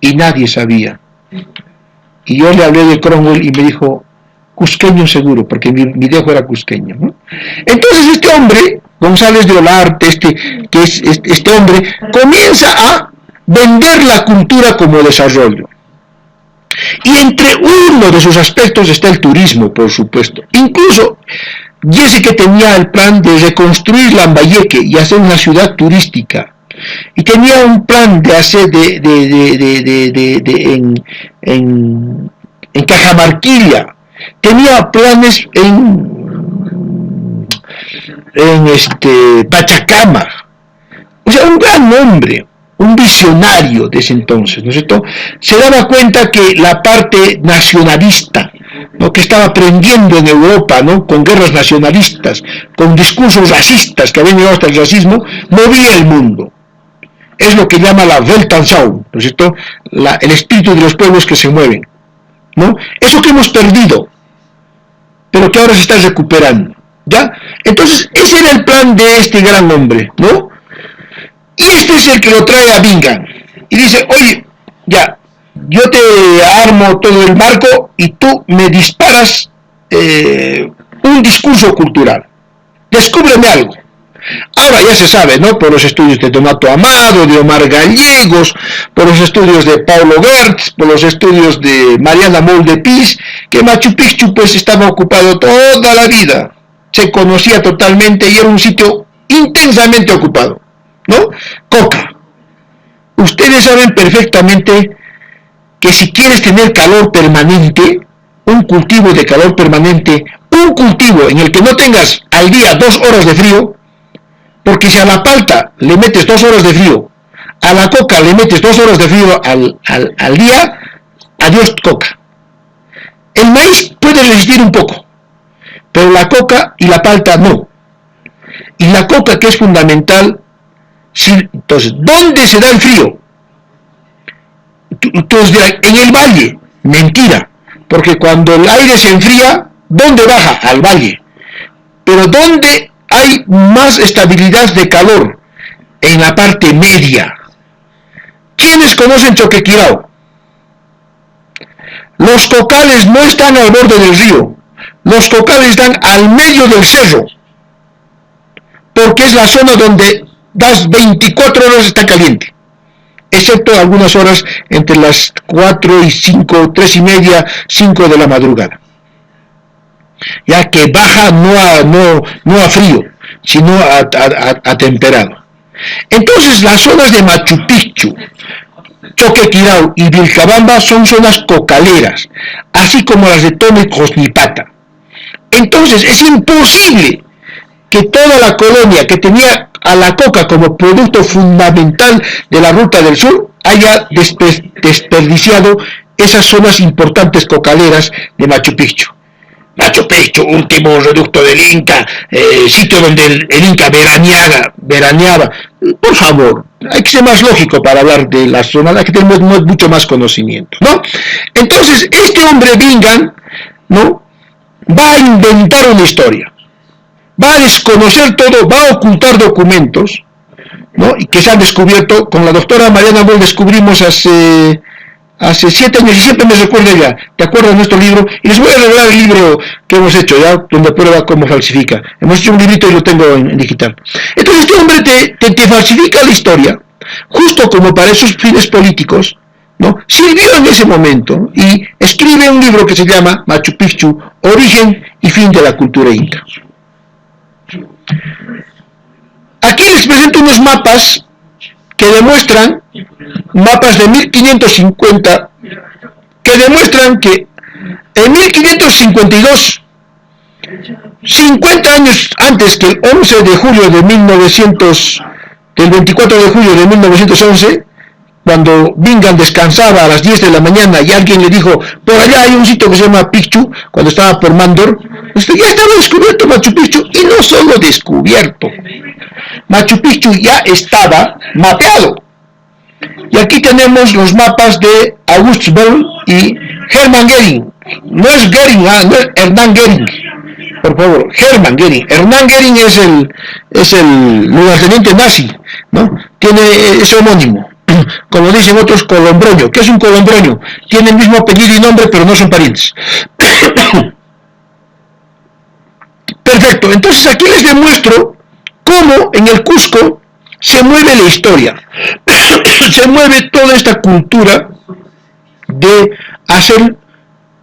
Y nadie sabía. Y yo le hablé de Cromwell y me dijo, cusqueño seguro, porque mi dejo era cusqueño, ¿no? Entonces este hombre, González de Olarte, este hombre, comienza a vender la cultura como desarrollo. Y entre uno de sus aspectos está el turismo, por supuesto. Incluso Jesse, que tenía el plan de reconstruir Lambayeque y hacer una ciudad turística. Y tenía un plan de hacer en Cajamarquilla. Tenía planes en Pachacama. O sea, un gran hombre, un visionario de ese entonces, ¿no es cierto? Se daba cuenta que la parte nacionalista, ¿no?, que estaba aprendiendo en Europa, ¿no?, con guerras nacionalistas, con discursos racistas que habían llegado hasta el racismo, movía el mundo. Es lo que llama la Weltanschauung, ¿no es cierto? El espíritu de los pueblos que se mueven, ¿no? Eso que hemos perdido, pero que ahora se está recuperando, ¿ya? Entonces, ese era el plan de este gran hombre, ¿no? Y este es el que lo trae a Bingham. Y dice, oye, ya, yo te armo todo el marco y tú me disparas un discurso cultural. Descúbreme algo. Ahora ya se sabe, ¿no?, por los estudios de Donato Amado, de Omar Gallegos, por los estudios de Paulo Gertz, por los estudios de Mariana Moll-de-Pis, que Machu Picchu pues estaba ocupado toda la vida. Se conocía totalmente y era un sitio intensamente ocupado, ¿no? Coca. Ustedes saben perfectamente que si quieres tener calor permanente, un cultivo de calor permanente, un cultivo en el que no tengas al día 2 horas de frío, porque si a la palta le metes 2 horas de frío, a la coca le metes 2 horas de frío al día, adiós coca. El maíz puede resistir un poco, pero la coca y la palta no. Y la coca, que es fundamental, entonces, ¿dónde se da el frío? Entonces dirán, en el valle. Mentira, porque cuando el aire se enfría, ¿dónde baja? Al valle. Pero ¿dónde hay más estabilidad de calor? En la parte media. ¿Quiénes conocen Choquequirao? Los cocales no están al borde del río, los cocales están al medio del cerro, porque es la zona donde das 24 horas está caliente, excepto algunas horas entre las 4 y 5, 3 y media, 5 de la madrugada, ya que baja no a frío, sino a temperado. Entonces las zonas de Machu Picchu, Choquequirao y Vilcabamba son zonas cocaleras, así como las de Tome y Cosnipata. Entonces es imposible que toda la colonia que tenía a la coca como producto fundamental de la Ruta del Sur haya desperdiciado esas zonas importantes cocaleras de Machu Picchu. Machu Picchu, último reducto del Inca, sitio donde el Inca veraneaba. Por favor, hay que ser más lógico para hablar de la zona, hay que tener mucho más conocimiento, ¿no? Entonces, este hombre Bingham, ¿no?, va a inventar una historia, va a desconocer todo, va a ocultar documentos, ¿no?, y que se han descubierto. Con la doctora Mariana Moll descubrimos hace 7 años, y siempre me recuerda ella, ¿te acuerdas de nuestro libro? Y les voy a regalar el libro que hemos hecho, ya, donde prueba cómo falsifica. Hemos hecho un librito y lo tengo en digital. Entonces este hombre te falsifica la historia, justo como para esos fines políticos, ¿no? Sirvió en ese momento y escribe un libro que se llama Machu Picchu, Origen y Fin de la Cultura Inca. Aquí les presento unos mapas que demuestran, mapas de 1550, que demuestran que en 1552, 50 años antes que el 11 de julio de 24 de julio de 1911, cuando Bingham descansaba a las 10 de la mañana y alguien le dijo, por allá hay un sitio que se llama Picchu, cuando estaba por Mandor, ya estaba descubierto Machu Picchu, y no solo descubierto, Machu Picchu ya estaba mapeado. Y aquí tenemos los mapas de August Bell y Hermann Göring. No es Göring, no es Hernán Göring, por favor, Hermann Göring. Hernán Göring es el lugarteniente nazi, ¿no? Tiene ese homónimo. Como dicen otros, Colombroño. ¿Qué es un Colombroño? Tiene el mismo apellido y nombre, pero no son parientes. Perfecto, entonces aquí les demuestro cómo en el Cusco se mueve la historia, se mueve toda esta cultura de hacer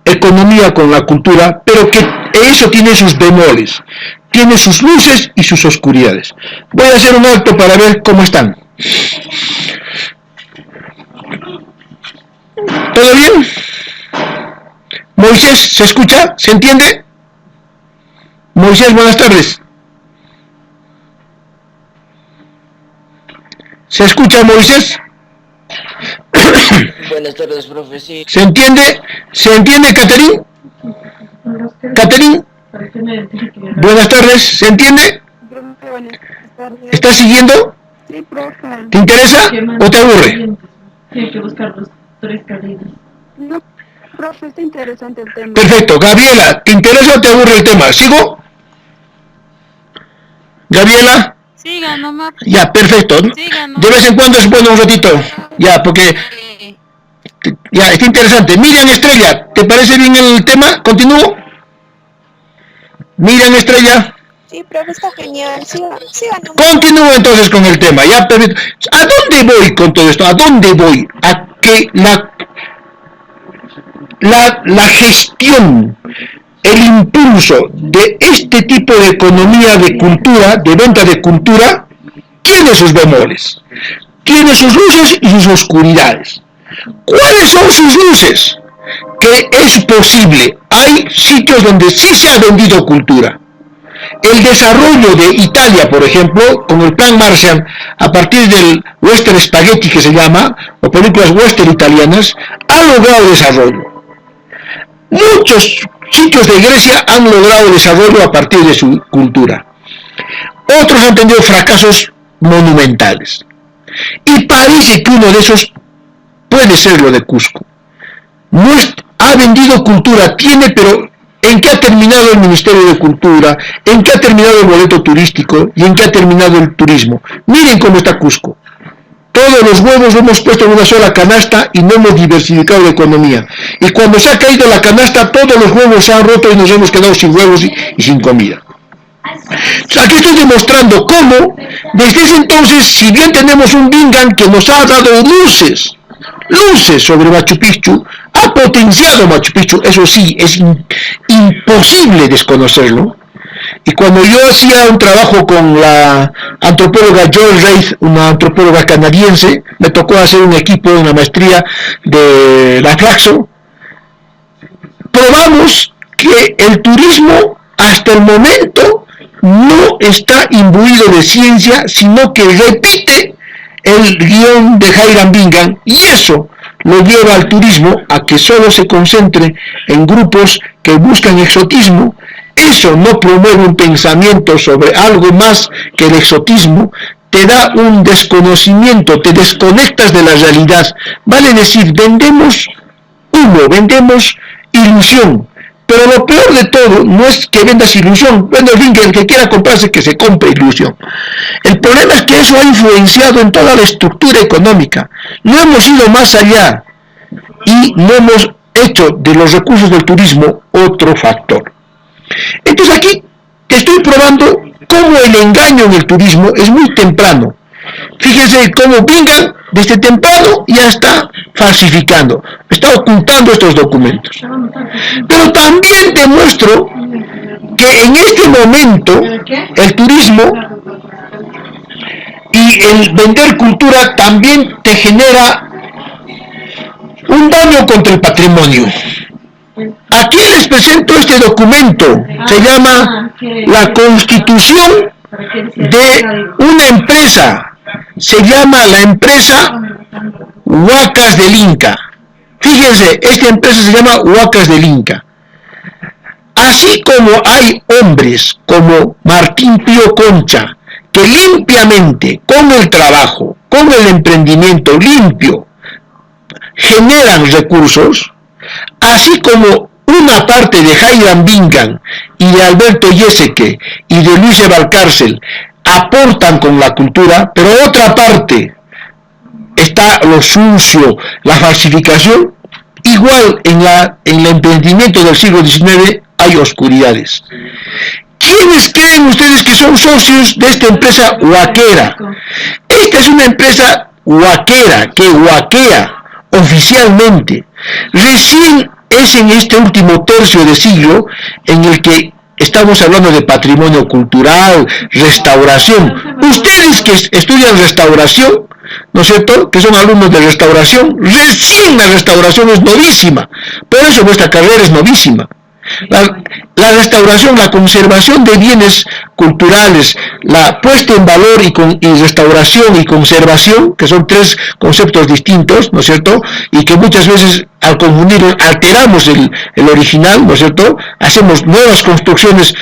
economía con la cultura, pero que eso tiene sus bemoles, tiene sus luces y sus oscuridades. Voy a hacer un alto para ver cómo están. ¿Todo bien? Moisés, ¿se escucha? ¿Se entiende? Moisés, buenas tardes. ¿Se escucha, Moisés? Buenas tardes, profe. Sí. ¿Se entiende? ¿Se entiende, Caterín? Caterín, buenas tardes. ¿Se entiende? Profe, buenas tardes. ¿Estás siguiendo? Sí, profe. ¿Te interesa o te aburre? Hay que buscar los 3 caminos. No, profe, está interesante el tema. Perfecto. Gabriela, ¿te interesa o te aburre el tema? ¿Sigo? Gabriela. Siga nomás. Ya, perfecto. Siga nomás. De vez en cuando es bueno un ratito. Ya, porque ya está interesante. Miriam Estrella, ¿te parece bien el tema? ¿Continúo? Miriam Estrella. Sí, profe, está genial. Siga nomás. Continúo entonces con el tema. Ya, perfecto. ¿A dónde voy con todo esto? ¿A dónde voy? A que la gestión, el impulso de este tipo de economía de cultura, de venta de cultura, tiene sus bemoles, tiene sus luces y sus oscuridades. ¿Cuáles son sus luces? Que es posible, hay sitios donde sí se ha vendido cultura. El desarrollo de Italia, por ejemplo, con el plan Marshall, a partir del western spaghetti que se llama, o películas western italianas, ha logrado desarrollo. Muchos sitios de Grecia han logrado desarrollo a partir de su cultura. Otros han tenido fracasos monumentales. Y parece que uno de esos puede ser lo de Cusco. No ha vendido cultura, tiene, pero ¿en qué ha terminado el Ministerio de Cultura? ¿En qué ha terminado el boleto turístico? ¿Y en qué ha terminado el turismo? Miren cómo está Cusco. Todos los huevos lo hemos puesto en una sola canasta y no hemos diversificado la economía. Y cuando se ha caído la canasta, todos los huevos se han roto y nos hemos quedado sin huevos y sin comida. Aquí estoy demostrando cómo, desde ese entonces, si bien tenemos un Bingham que nos ha dado luces sobre Machu Picchu, ha potenciado Machu Picchu, eso sí, es imposible desconocerlo. Y cuando yo hacía un trabajo con la antropóloga Joy Reid, una antropóloga canadiense, me tocó hacer un equipo, una maestría de la Flaxo, probamos que el turismo hasta el momento no está imbuido de ciencia, sino que repite el guión de Hiram Bingham, y eso lo lleva al turismo a que solo se concentre en grupos que buscan exotismo. Eso no promueve un pensamiento sobre algo más que el exotismo, te da un desconocimiento, te desconectas de la realidad. Vale decir, vendemos humo, vendemos ilusión, pero lo peor de todo no es que vendas ilusión. Bueno, en fin, que el que quiera comprarse, que se compre ilusión. El problema es que eso ha influenciado en toda la estructura económica. No hemos ido más allá y no hemos hecho de los recursos del turismo otro factor. Entonces aquí te estoy probando cómo el engaño en el turismo es muy temprano. Fíjense cómo Bingham desde temprano ya está falsificando, está ocultando estos documentos. Pero también demuestro que en este momento el turismo y el vender cultura también te genera un daño contra el patrimonio. Aquí les presento este documento, se llama la Constitución de una empresa, se llama la empresa Huacas del Inca. Fíjense, esta empresa se llama Huacas del Inca. Así como hay hombres como Martín Pío Concha, que limpiamente, con el trabajo, con el emprendimiento limpio, generan recursos, así como una parte de Hiram Bingham y de Alberto Yeseke y de Luis Valcárcel aportan con la cultura, pero otra parte está lo sucio, la falsificación. Igual en el emprendimiento del siglo XIX hay oscuridades. ¿Quiénes creen ustedes que son socios de esta empresa huaquera? Esta es una empresa huaquera que huaquea oficialmente, Recién es en este último tercio de siglo en el que estamos hablando de patrimonio cultural, restauración. Ustedes que estudian restauración, ¿no es cierto?, que son alumnos de restauración, recién la restauración es novísima. Por eso nuestra carrera es novísima. La restauración, la conservación de bienes culturales, la puesta en valor y restauración y conservación, que son tres conceptos distintos, ¿no es cierto?, y que muchas veces al confundirlos alteramos el original, ¿no es cierto?, hacemos nuevas construcciones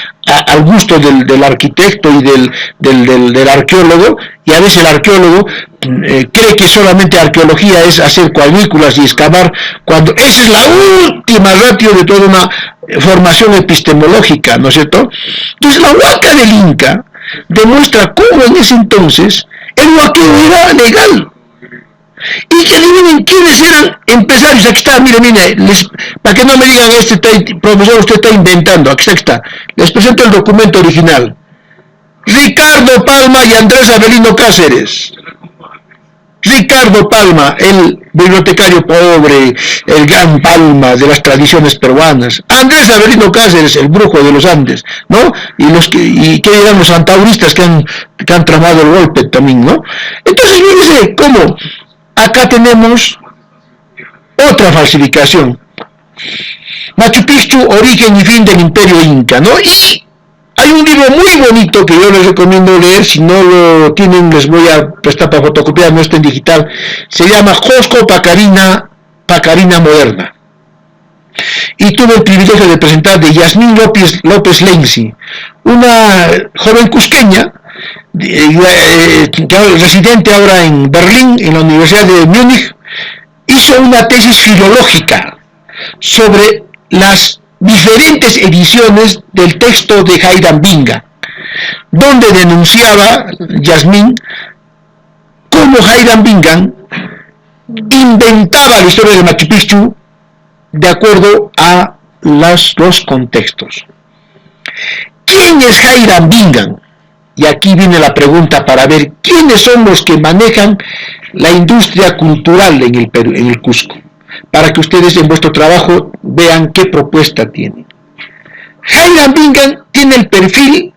al gusto del arquitecto y del arqueólogo, y a veces el arqueólogo cree que solamente arqueología es hacer cuadrículas y excavar, cuando esa es la última ratio de toda una formación epistemológica, ¿no es cierto? Entonces la huaca del Inca demuestra cómo en ese entonces el huaqueo era legal. Y que adivinen quiénes eran empresarios. Aquí está, mire, para que no me digan, profesor, usted está inventando, aquí está. Les presento el documento original. Ricardo Palma y Andrés Avelino Cáceres. Ricardo Palma, el bibliotecario pobre, el gran Palma de las tradiciones peruanas. Andrés Avelino Cáceres, el brujo de los Andes, ¿no? Y qué dirán los santauristas que han tramado el golpe también, ¿no? Entonces, fíjense cómo acá tenemos otra falsificación. Machu Picchu, origen y fin del Imperio Inca, ¿no? Y hay un libro muy bonito que yo les recomiendo leer, si no lo tienen les voy a prestar para fotocopiar, no está en digital, se llama Josco Pacarina Moderna. Y tuve el privilegio de presentar de Yasmín López Lenzi, una joven cusqueña, residente ahora en Berlín, en la Universidad de Múnich, hizo una tesis filológica sobre las diferentes ediciones del texto de Hiram Bingham, donde denunciaba Yasmín cómo Hiram Bingham inventaba la historia de Machu Picchu de acuerdo a los contextos. ¿Quién es Hiram Bingham? Y aquí viene la pregunta para ver quiénes son los que manejan la industria cultural en el Cusco, para que ustedes en vuestro trabajo vean qué propuesta tienen. Hiram Bingham tiene el perfil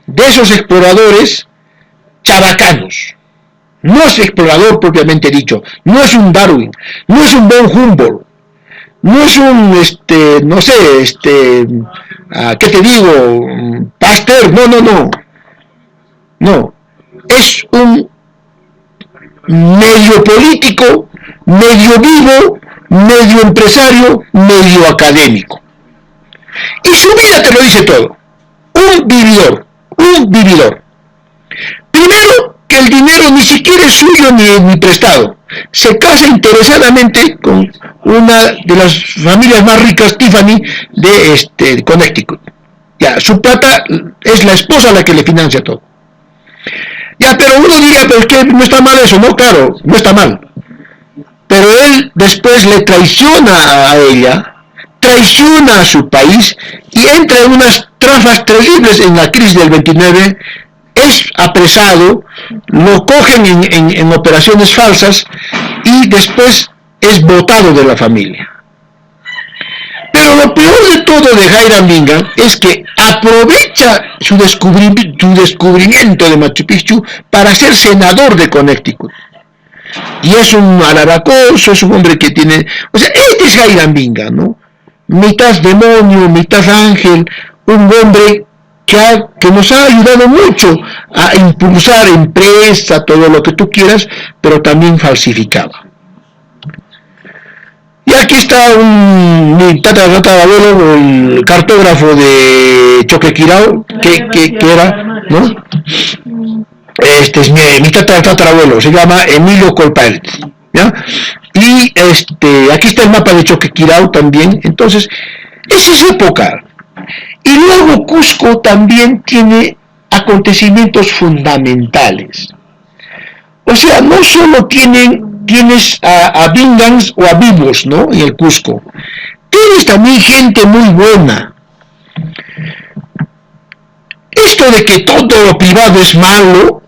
de esos exploradores chabacanos. No es explorador propiamente dicho, no es un Darwin, no es un von Humboldt, no es un, ¿qué te digo? Pasteur, no, es un medio político, medio vivo, medio empresario, medio académico. Y su vida te lo dice todo. Un vividor. Primero, que el dinero ni siquiera es suyo ni prestado. Se casa interesadamente con una de las familias más ricas, Tiffany, de Connecticut. Ya, su plata es la esposa la que le financia todo. Ya, pero uno diría, pero es que no está mal eso, no, claro, no está mal. Pero él después le traiciona a ella, traiciona a su país y entra en unas trafas terribles en la crisis del 29, es apresado, lo cogen en operaciones falsas y después es botado de la familia. Pero lo peor de todo de Hiram Bingham es que aprovecha su descubrimiento de Machu Picchu para ser senador de Connecticut. Y es un alaracoso, es un hombre que tiene... O sea, este es Hiram Bingham, ¿no? Mitad demonio, mitad ángel, un hombre que nos ha ayudado mucho a impulsar empresa, todo lo que tú quieras, pero también falsificaba. Y aquí está mi tatarabuelo, el cartógrafo de Choquequirao, que era, ¿no? Este es mi tatarabuelo, se llama Emilio Colpaert, ¿ya? Y aquí está el mapa de Choquequirao también. Entonces, esa es época. Y luego Cusco también tiene acontecimientos fundamentales. O sea, no solo tienes a Binghams o a vivos, ¿no?, en el Cusco. Tienes también gente muy buena. Esto de que todo lo privado es malo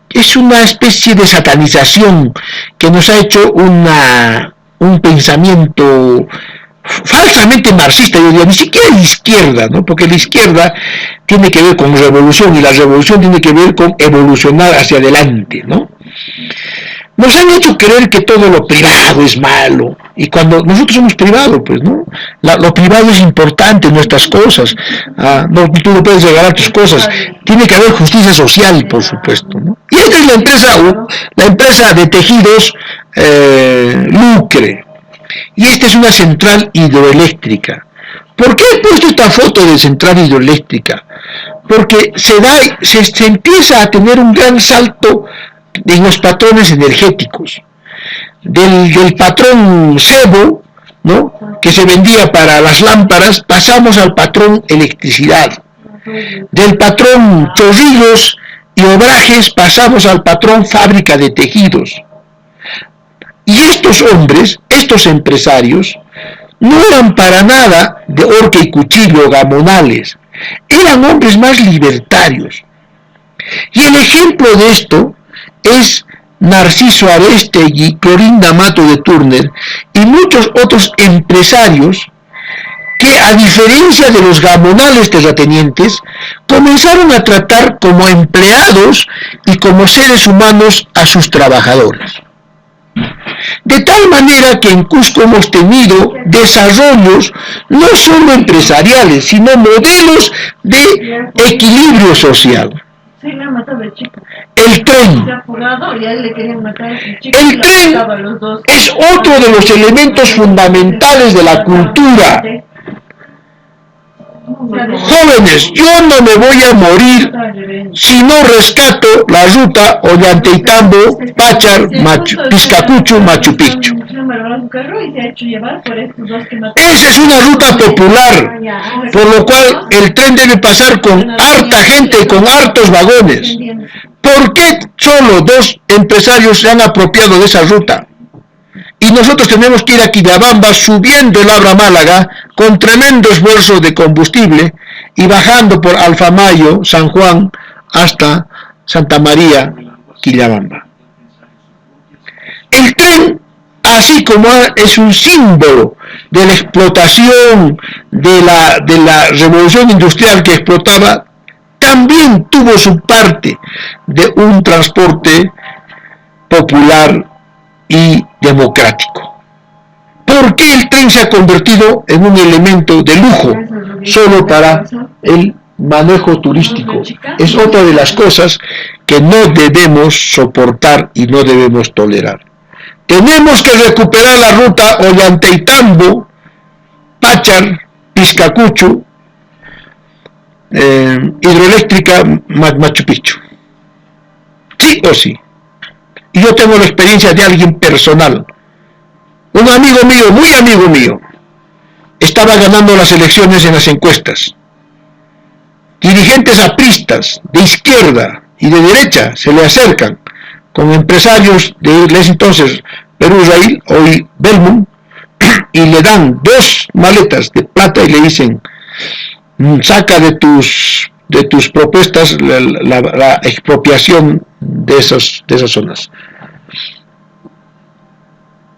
es una especie de satanización que nos ha hecho una un pensamiento falsamente marxista, yo diría, ni siquiera de izquierda, ¿no? Porque la izquierda tiene que ver con revolución y la revolución tiene que ver con evolucionar hacia adelante, ¿no? Nos han hecho creer que todo lo privado es malo, y cuando nosotros somos privados, pues, ¿no? Lo privado es importante en nuestras cosas, no, tú no puedes regalar tus cosas, tiene que haber justicia social, por supuesto, ¿no? Y esta es la empresa de tejidos Lucre, y esta es una central hidroeléctrica. ¿Por qué he puesto esta foto de central hidroeléctrica? Porque se empieza a tener un gran salto en los patrones energéticos. Del patrón cebo, ¿no?, que se vendía para las lámparas, pasamos al patrón electricidad. Del patrón chorrillos y obrajes pasamos al patrón fábrica de tejidos. Y estos hombres, estos empresarios, no eran para nada de horca y cuchillo gamonales, eran hombres más libertarios. Y el ejemplo de esto es Narciso Arestegui, Clorinda Mato de Turner y muchos otros empresarios que, a diferencia de los gamonales terratenientes, comenzaron a tratar como empleados y como seres humanos a sus trabajadores. De tal manera que en Cusco hemos tenido desarrollos no solo empresariales, sino modelos de equilibrio social. El tren es otro de los elementos fundamentales de la cultura. Jóvenes, yo no me voy a morir si no rescato la ruta Ollantaytambo, Pachar, Piscacucho, Machu Picchu. Esa es una ruta popular, por lo cual el tren debe pasar con harta gente y con hartos vagones. ¿Por qué solo 2 empresarios se han apropiado de esa ruta? Y nosotros tenemos que ir a Quillabamba subiendo el Abra Málaga con tremendo esfuerzo de combustible y bajando por Alfamayo, San Juan, hasta Santa María, Quillabamba. El tren, así como es un símbolo de la explotación, de la revolución industrial que explotaba, también tuvo su parte de un transporte popular y democrático. ¿Por qué el tren se ha convertido en un elemento de lujo solo para el manejo turístico? Es otra de las cosas que no debemos soportar y no debemos tolerar. Tenemos que recuperar la ruta Ollantaytambo, Pachar, Piscacucho, hidroeléctrica Machu Picchu. Sí o sí. Y yo tengo la experiencia de alguien personal. Un amigo mío, muy amigo mío, estaba ganando las elecciones en las encuestas. Dirigentes apristas, de izquierda y de derecha, se le acercan con empresarios de ese entonces Perú-Israel, hoy Belmont, y le dan 2 maletas de plata y le dicen: saca de tus propuestas la expropiación de esas zonas.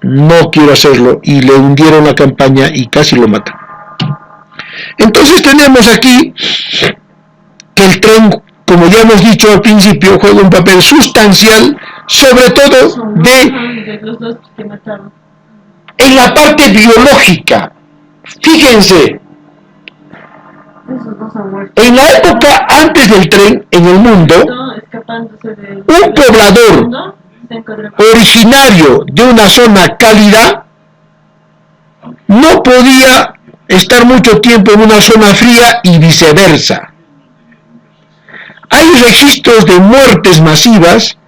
No quiero hacerlo, y le hundieron la campaña y casi lo matan. Entonces tenemos aquí que el tren, como ya hemos dicho al principio, juega un papel sustancial, sobre todo en la parte biológica. Fíjense, en la época antes del tren en el mundo, un poblador originario de una zona cálida no podía estar mucho tiempo en una zona fría y viceversa. Hay registros de muertes masivas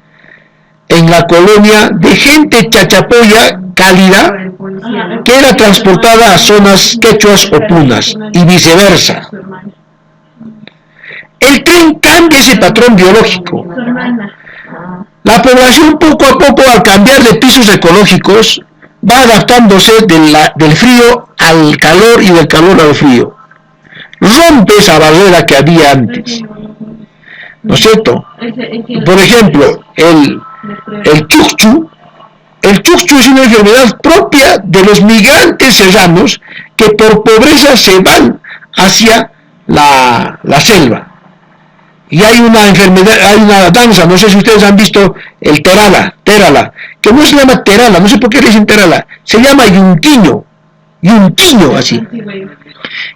en la colonia de gente chachapoya cálida que era transportada a zonas quechuas o punas y viceversa. El tren cambia ese patrón biológico. La población poco a poco, al cambiar de pisos ecológicos, va adaptándose del frío al calor y del calor al frío. Rompe esa barrera que había antes, ¿no es cierto? Por ejemplo, el Chukchu El chuxchu es una enfermedad propia de los migrantes serranos que por pobreza se van hacia la selva. Y hay una enfermedad, hay una danza, no sé si ustedes han visto el terala, que no se llama terala, no sé por qué le dicen terala, se llama yunquiño así.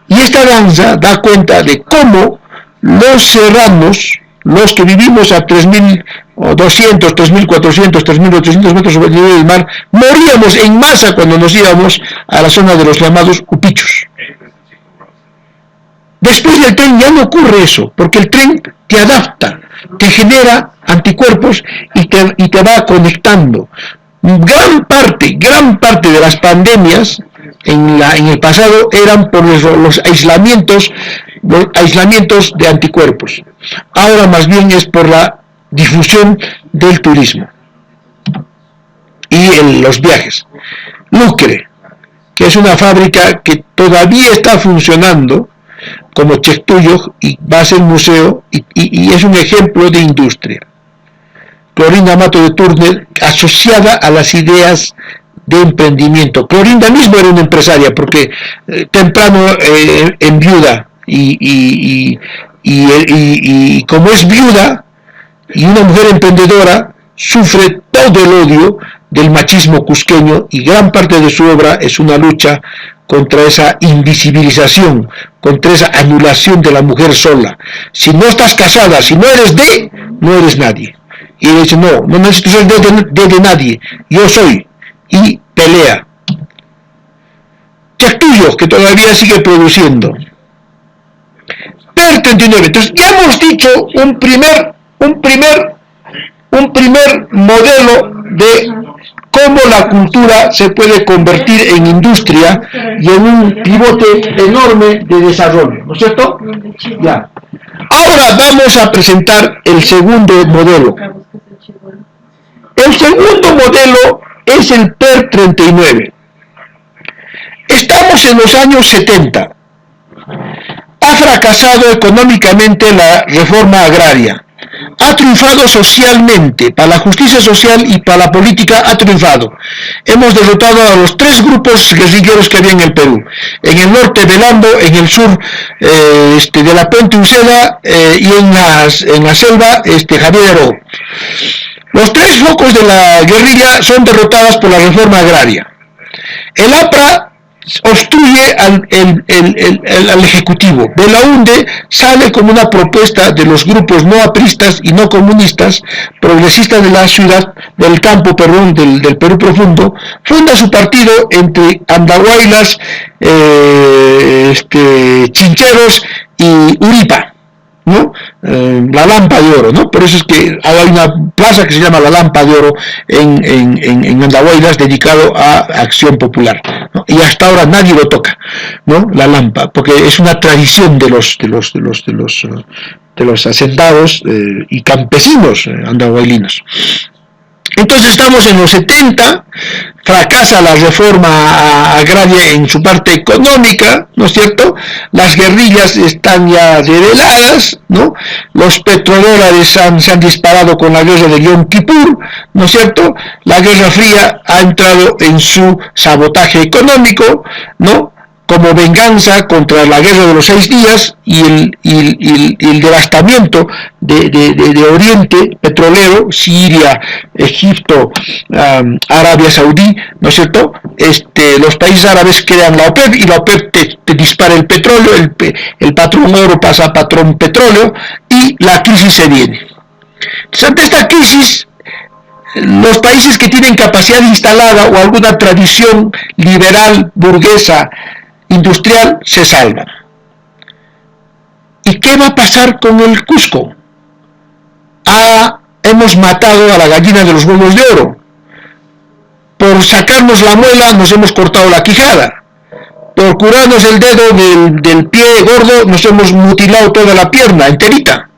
Y esta danza da cuenta de cómo los serranos, los que vivimos a 3.200, 3.400, 3.800 metros sobre el nivel del mar, moríamos en masa cuando nos íbamos a la zona de los llamados upichos. Después del tren ya no ocurre eso, porque el tren te adapta, te genera anticuerpos y te va conectando. Gran parte de las pandemias en el pasado eran por los aislamientos de anticuerpos. Ahora más bien es por la difusión del turismo y los viajes. Lucre, que es una fábrica que todavía está funcionando como Chetuyo y va a ser museo y es un ejemplo de industria. Clorinda Mato de Turner, asociada a las ideas de emprendimiento. Clorinda mismo era una empresaria porque temprano enviuda y como es viuda y una mujer emprendedora, sufre todo el odio del machismo cusqueño y gran parte de su obra es una lucha contra esa invisibilización, contra esa anulación de la mujer sola. Si no estás casada, si no eres no eres nadie. Y ella dice, no necesito ser de nadie, yo soy, y pelea. Chetuyo, que todavía sigue produciendo. PER 39, entonces ya hemos dicho un primer modelo de cómo la cultura se puede convertir en industria y en un pivote enorme de desarrollo, ¿no es cierto? Ya. Ahora vamos a presentar el segundo modelo. El segundo modelo es el PER 39. Estamos en los años 70. Ha fracasado económicamente la reforma agraria. Ha triunfado socialmente, para la justicia social y para la política ha triunfado. Hemos derrotado a los 3 grupos guerrilleros que había en el Perú. En el norte Belando, en el sur de la Puente Uceda y en la selva Javier Heró. Los 3 focos de la guerrilla son derrotadas por la reforma agraria. El APRA obstruye al Ejecutivo. Belaunde sale como una propuesta de los grupos no apristas y no comunistas, progresistas de la ciudad, del campo, del Perú profundo, funda su partido entre andahuaylas, chincheros y Uripa, ¿no? La Lampa de Oro, ¿no? Por eso es que hay una plaza que se llama La Lampa de Oro en Andahuaylas dedicado a Acción Popular, ¿no? Y hasta ahora nadie lo toca, ¿no? La Lampa, porque es una tradición de los hacendados y campesinos andahuaylinos. Entonces estamos en los 70, fracasa la reforma agraria en su parte económica, ¿no es cierto? Las guerrillas están ya reveladas, ¿no? Los petrodólares se han disparado con la guerra de Yom Kippur, ¿no es cierto? La Guerra Fría ha entrado en su sabotaje económico, ¿no? Como venganza contra la guerra de los 6 días y el devastamiento de Oriente petrolero, Siria, Egipto, Arabia Saudí, ¿no es cierto? Los países árabes crean la OPEP y la OPEP te dispara el petróleo, el patrón oro pasa a patrón petróleo y la crisis se viene. Entonces, ante esta crisis, los países que tienen capacidad instalada o alguna tradición liberal, burguesa, industrial, se salvan. ¿Y qué va a pasar con el Cusco? Hemos matado a la gallina de los huevos de oro. Por sacarnos la muela nos hemos cortado la quijada. Por curarnos el dedo del pie gordo nos hemos mutilado toda la pierna enterita.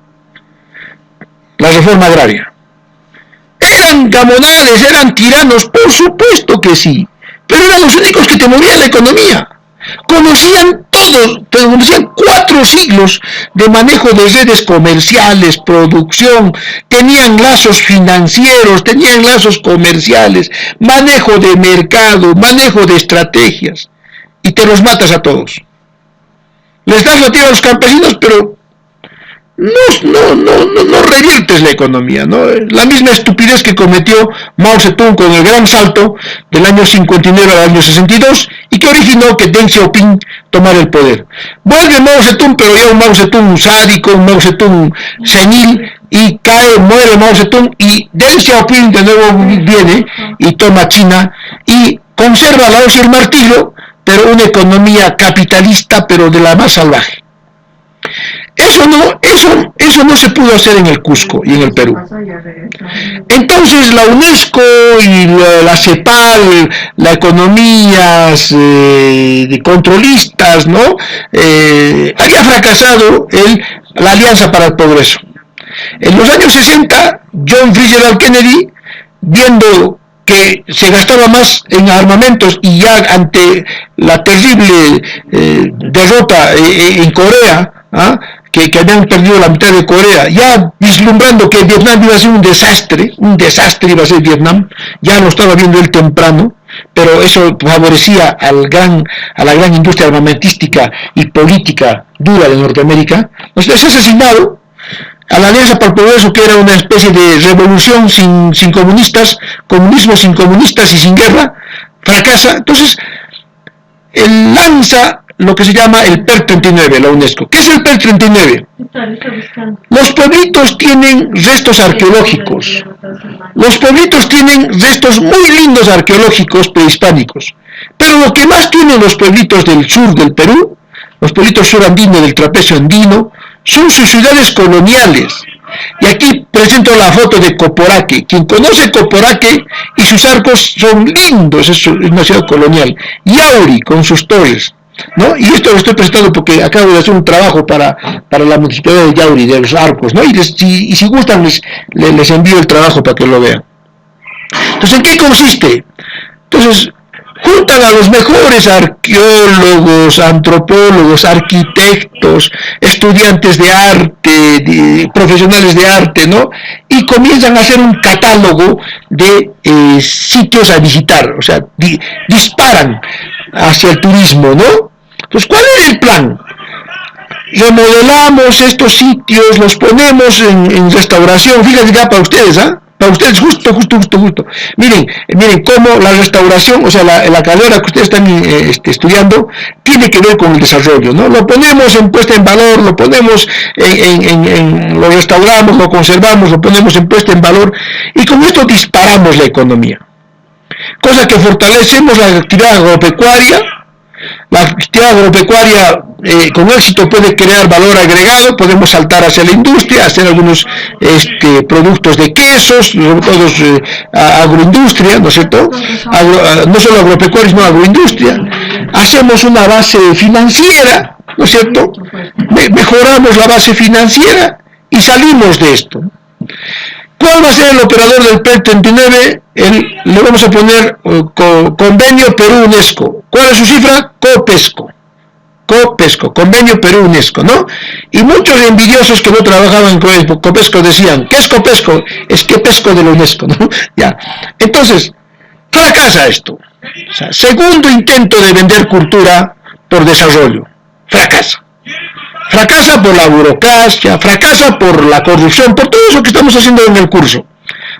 La reforma agraria. ¿Eran gamonales, eran tiranos? Por supuesto que sí. Pero eran los únicos que te movían la economía. conocían todos, pero conocían 4 siglos de manejo de redes comerciales, producción, tenían lazos financieros, tenían lazos comerciales, manejo de mercado, manejo de estrategias, y te los matas a todos. Les das la tierra a los campesinos, pero no reviertes la economía, ¿no? La misma estupidez que cometió Mao Zedong con el gran salto del año 59 al año 62 y que originó que Deng Xiaoping tomara el poder. Vuelve Mao Zedong, pero ya un Mao Zedong sádico, un Mao Zedong senil, y muere Mao Zedong y Deng Xiaoping de nuevo viene y toma China y conserva la hoz y el martillo, pero una economía capitalista, pero de la más salvaje. Eso no se pudo hacer en el Cusco y en el Perú. Entonces la UNESCO y la CEPAL, las economías de controlistas, ¿no? Había fracasado la Alianza para el Progreso. En los años 60, John Fitzgerald Kennedy, viendo que se gastaba más en armamentos y ya ante la terrible derrota en Corea, que habían perdido la mitad de Corea, ya vislumbrando que Vietnam iba a ser un desastre iba a ser Vietnam, ya lo estaba viendo él temprano, pero eso favorecía a la gran industria armamentística y política dura de Norteamérica. Entonces es asesinado a la Alianza para el Progreso, que era una especie de revolución sin comunistas, comunismo sin comunistas y sin guerra, fracasa. Entonces él lanza lo que se llama el PER 39, la UNESCO. ¿Qué es el PER 39? Los pueblitos tienen restos arqueológicos. Los pueblitos tienen restos muy lindos arqueológicos prehispánicos. Pero lo que más tienen los pueblitos del sur del Perú, los pueblitos surandinos del trapecio andino, son sus ciudades coloniales. Y aquí presento la foto de Coporaque. Quien conoce Coporaque y sus arcos son lindos, es una ciudad colonial. Yauri con sus torres, ¿no? Y esto lo estoy presentando porque acabo de hacer un trabajo para la municipalidad de Yauri, de los arcos, ¿no? Y si gustan les envío el trabajo para que lo vean. Entonces, ¿en qué consiste? Entonces, juntan a los mejores arqueólogos, antropólogos, arquitectos, estudiantes de arte, profesionales de arte, ¿no? Y comienzan a hacer un catálogo de sitios a visitar, o sea, disparan hacia el turismo, ¿no? Entonces, ¿cuál es el plan? Remodelamos estos sitios, los ponemos en restauración, fíjense ya para ustedes, para ustedes justo. Miren cómo la restauración, o sea, la carrera que ustedes están estudiando, tiene que ver con el desarrollo, ¿no? Lo ponemos en puesta en valor, lo ponemos lo restauramos, lo conservamos, lo ponemos en puesta en valor, y con esto disparamos la economía. Cosa que fortalecemos la actividad agropecuaria. La actividad agropecuaria con éxito puede crear valor agregado, podemos saltar hacia la industria, hacer algunos productos de quesos, sobre todo agroindustria, ¿no es cierto? No solo agropecuaria, sino agroindustria. Hacemos una base financiera, ¿no es cierto? Mejoramos la base financiera y salimos de esto. ¿Cuál va a ser el operador del PER 39? Le vamos a poner Convenio Perú-UNESCO. ¿Cuál es su cifra? Copesco, Convenio Perú-UNESCO, ¿no? Y muchos envidiosos que no trabajaban con Copesco decían, ¿qué es Copesco? Es que pesco de la UNESCO, ¿no? Ya. Entonces, fracasa esto. O sea, segundo intento de vender cultura por desarrollo. Fracasa. Fracasa por la burocracia, fracasa por la corrupción, por todo eso que estamos haciendo en el curso.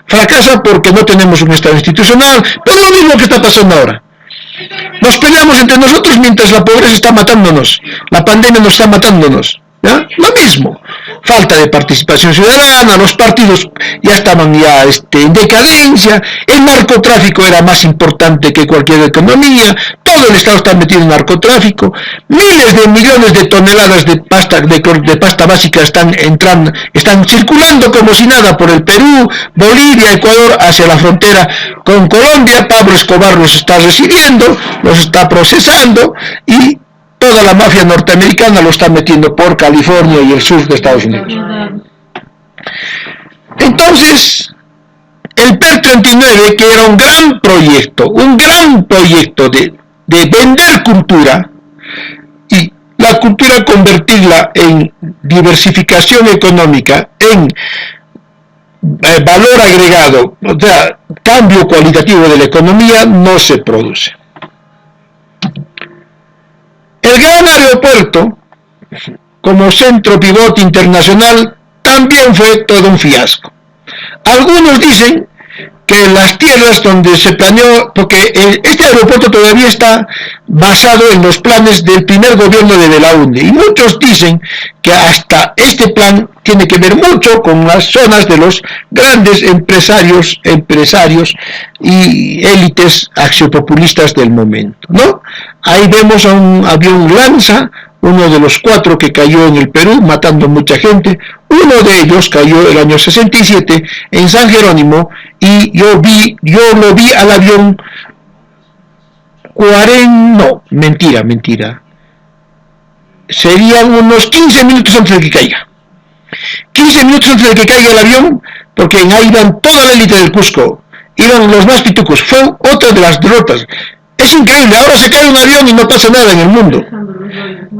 Fracasa porque no tenemos un Estado institucional, pero lo mismo que está pasando ahora. Nos peleamos entre nosotros mientras la pobreza está matándonos, la pandemia nos está matándonos, ¿ya? Lo mismo. Falta de participación ciudadana, los partidos ya estaban en decadencia, el narcotráfico era más importante que cualquier economía, todo el Estado está metido en narcotráfico, miles de millones de toneladas de pasta básica están circulando como si nada por el Perú, Bolivia, Ecuador, hacia la frontera con Colombia. Pablo Escobar los está recibiendo, los está procesando y toda la mafia norteamericana lo está metiendo por California y el sur de Estados Unidos. Entonces, el PER 39, que era un gran proyecto de vender cultura, Y la cultura, convertirla en diversificación económica, en valor agregado, o sea, cambio cualitativo de la economía, no se produce. El gran aeropuerto, como centro pivote internacional, también fue todo un fiasco. Algunos dicen que las tierras donde se planeó, porque este aeropuerto todavía está basado en los planes del primer gobierno de Belaúnde, y muchos dicen que hasta este plan tiene que ver mucho con las zonas de los grandes empresarios y élites axiopopulistas del momento, ¿no? Ahí vemos a un avión Lanza, uno de los 4 que cayó en el Perú, matando mucha gente. Uno de ellos cayó el año 67 en San Jerónimo, y yo lo vi al avión mentira. Serían unos 15 minutos antes de que caiga. 15 minutos antes de que caiga el avión, porque ahí iban toda la élite del Cusco, iban los más pitucos. Fue otra de las derrotas. Es increíble, ahora se cae un avión y no pasa nada en el mundo.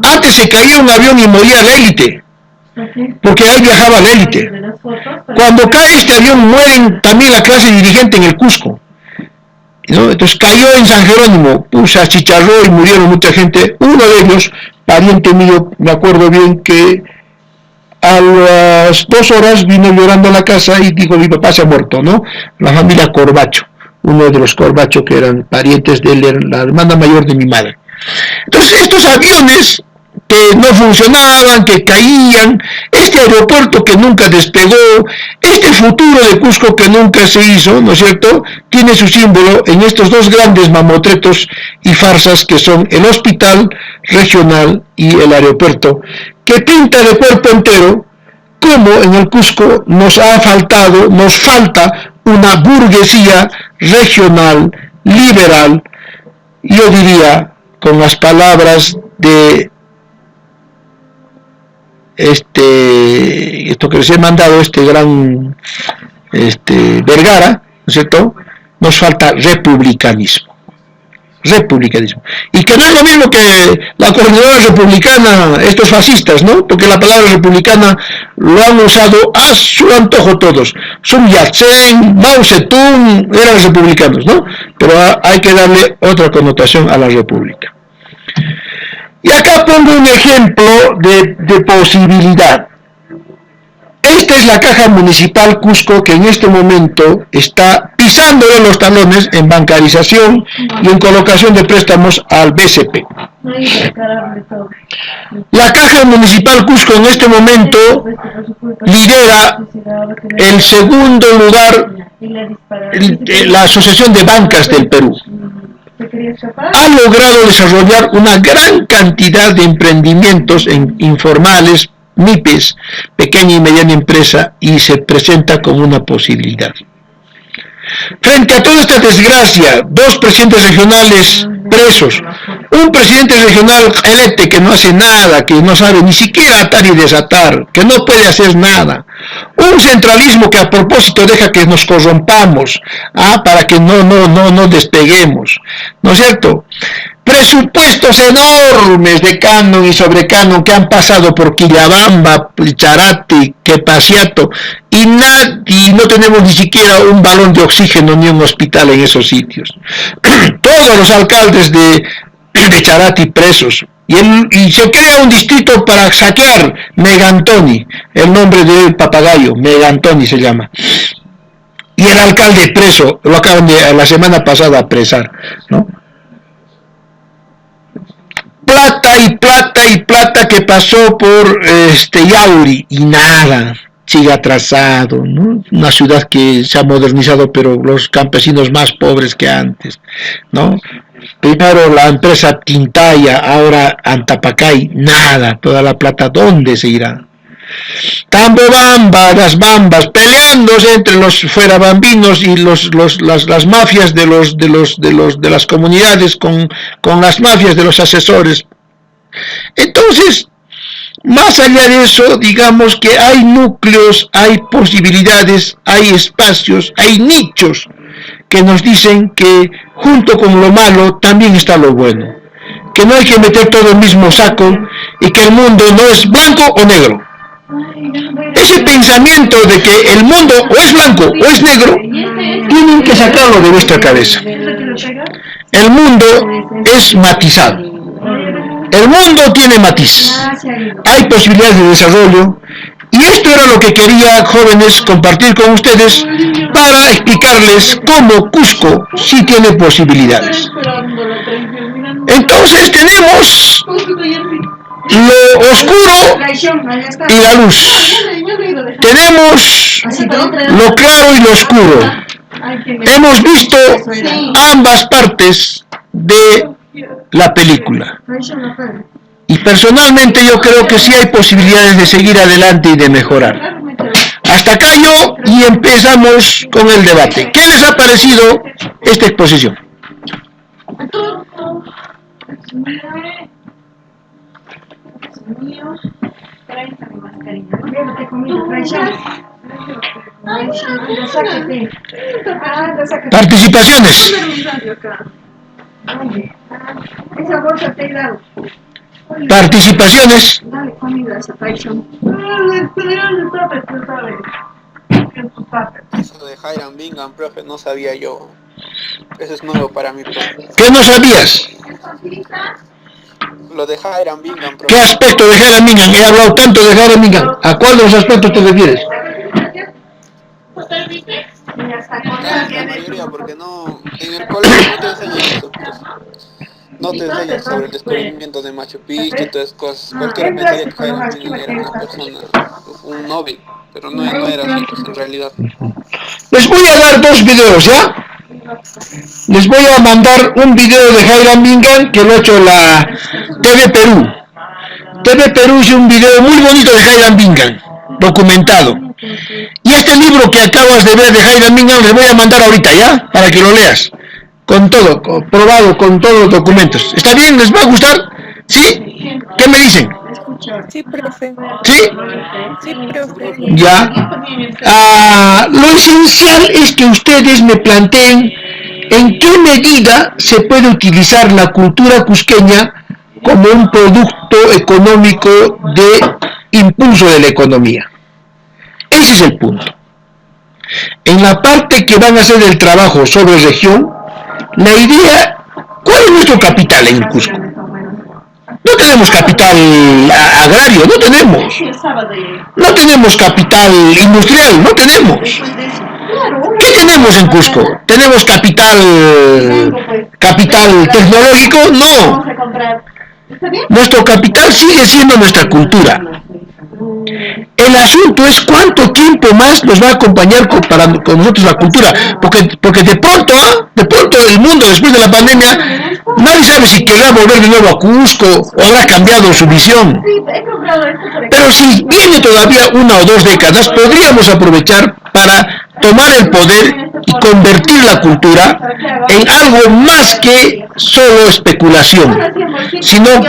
Antes se caía un avión y moría la élite, porque ahí viajaba la élite. Cuando cae este avión, mueren también la clase dirigente en el Cusco, ¿no? Entonces cayó en San Jerónimo, se achicharró y murieron mucha gente. Uno de ellos, pariente mío, me acuerdo bien que a las 2 horas vino llorando a la casa y dijo: mi papá se ha muerto, ¿no? La familia Corbacho, uno de los Corbacho, que eran parientes de él, la hermana mayor de mi madre. Entonces estos aviones que no funcionaban, que caían, este aeropuerto que nunca despegó, este futuro de Cusco que nunca se hizo, ¿no es cierto?, tiene su símbolo en estos dos grandes mamotretos y farsas que son el hospital regional y el aeropuerto, que pinta de cuerpo entero cómo en el Cusco nos falta una burguesía regional, liberal, yo diría, con las palabras de esto que les he mandado, este gran Vergara, ¿no es cierto? Nos falta republicanismo. Y que no es lo mismo que la coordinadora republicana, estos fascistas, ¿no? Porque la palabra republicana lo han usado a su antojo todos. Sun Yat-sen, Mao Zedong eran republicanos, ¿no? Pero hay que darle otra connotación a la república. Y acá pongo un ejemplo de posibilidad. Esta es la Caja Municipal Cusco, que en este momento está pisándole los talones en bancarización y en colocación de préstamos al BCP. La Caja Municipal Cusco en este momento lidera el segundo lugar la Asociación de Bancas del Perú. Ha logrado desarrollar una gran cantidad de emprendimientos informales, MIPES, pequeña y mediana empresa, y se presenta como una posibilidad. Frente a toda esta desgracia, 2 presidentes regionales presos, un presidente regional electo que no hace nada, que no sabe ni siquiera atar y desatar, que no puede hacer nada, un centralismo que a propósito deja que nos corrompamos, para que no despeguemos, ¿no es cierto? Presupuestos enormes de canon y sobrecanon que han pasado por Quillabamba, Charati, Quepasiato, y no tenemos ni siquiera un balón de oxígeno ni un hospital en esos sitios. Todos los alcaldes de Charati presos, y se crea un distrito para saquear, Megantoni, el nombre del papagayo, Megantoni se llama. Y el alcalde preso, lo acaban de la semana pasada apresar, ¿no? Plata que pasó por Yauri, y nada, sigue atrasado, ¿no? Una ciudad que se ha modernizado, pero los campesinos más pobres que antes, ¿no? Primero la empresa Tintaya, ahora Antapacay, nada, toda la plata, ¿dónde se irá? Tambobamba, las bambas, peleándose entre los fuerabambinos y las mafias de las comunidades con las mafias de los asesores. Entonces, más allá de eso, digamos que hay núcleos, hay posibilidades, hay espacios, hay nichos que nos dicen que junto con lo malo también está lo bueno. que no hay que meter todo en el mismo saco y que el mundo no es blanco o negro. Ese pensamiento de que el mundo o es blanco o es negro, tienen que sacarlo de vuestra cabeza. El mundo es matizado. El mundo tiene matiz. Hay posibilidades de desarrollo. Y esto era lo que quería, jóvenes, compartir con ustedes para explicarles cómo Cusco sí tiene posibilidades. Entonces tenemos lo oscuro y la luz. Tenemos lo claro y lo oscuro. Hemos visto ambas partes de la película. Y personalmente yo creo que sí hay posibilidades de seguir adelante y de mejorar. Hasta acá yo y empezamos con el debate. ¿Qué les ha parecido esta exposición? Participaciones. Participaciones. Eso de Hiram Bingham, profe, no sabía yo. Eso es nuevo para mí, profe. ¿Qué no sabías? Lo de Hiram Bingham, profe. ¿Qué aspecto de Hiram Bingham? He hablado tanto de Hiram Bingham. ¿A cuál de los aspectos te refieres? La mayoría, porque no, en el colegio no te enseñan eso, pues. No te enseñan sobre el descubrimiento de Machu Picchu y todas esas cosas. Cualquiera pensaría que Hiram Bingham era una persona, un Nobel, pero no era así, pues, en realidad. Les voy a dar dos videos, ¿ya? Les voy a mandar un video de Hiram Bingham que lo ha hecho la TV Perú. TV Perú hizo un video muy bonito de Hiram Bingham, documentado. Y este libro que acabas de ver de Hiram Bingham les voy a mandar ahorita, ¿ya? Para que lo leas. Con todo, probado con todos los documentos. ¿Está bien? ¿Les va a gustar? ¿Sí? ¿Qué me dicen? Sí, profe. ¿Sí? Sí, profe. Ya. Lo esencial es que ustedes me planteen en qué medida se puede utilizar la cultura cusqueña como un producto económico de impulso de la economía. Ese es el punto. En la parte que van a hacer el trabajo sobre región, la idea, ¿cuál es nuestro capital en Cusco? No tenemos capital agrario, no tenemos. No tenemos capital industrial, no tenemos. ¿Qué tenemos en Cusco? ¿Tenemos capital tecnológico? No. Nuestro capital sigue siendo nuestra cultura. El asunto es cuánto tiempo más nos va a acompañar con nosotros la cultura, porque de pronto el mundo después de la pandemia, nadie sabe si querrá volver de nuevo a Cusco o habrá cambiado su visión. Pero si viene todavía 1 o 2 décadas, podríamos aprovechar para tomar el poder y convertir la cultura en algo más que solo especulación, sino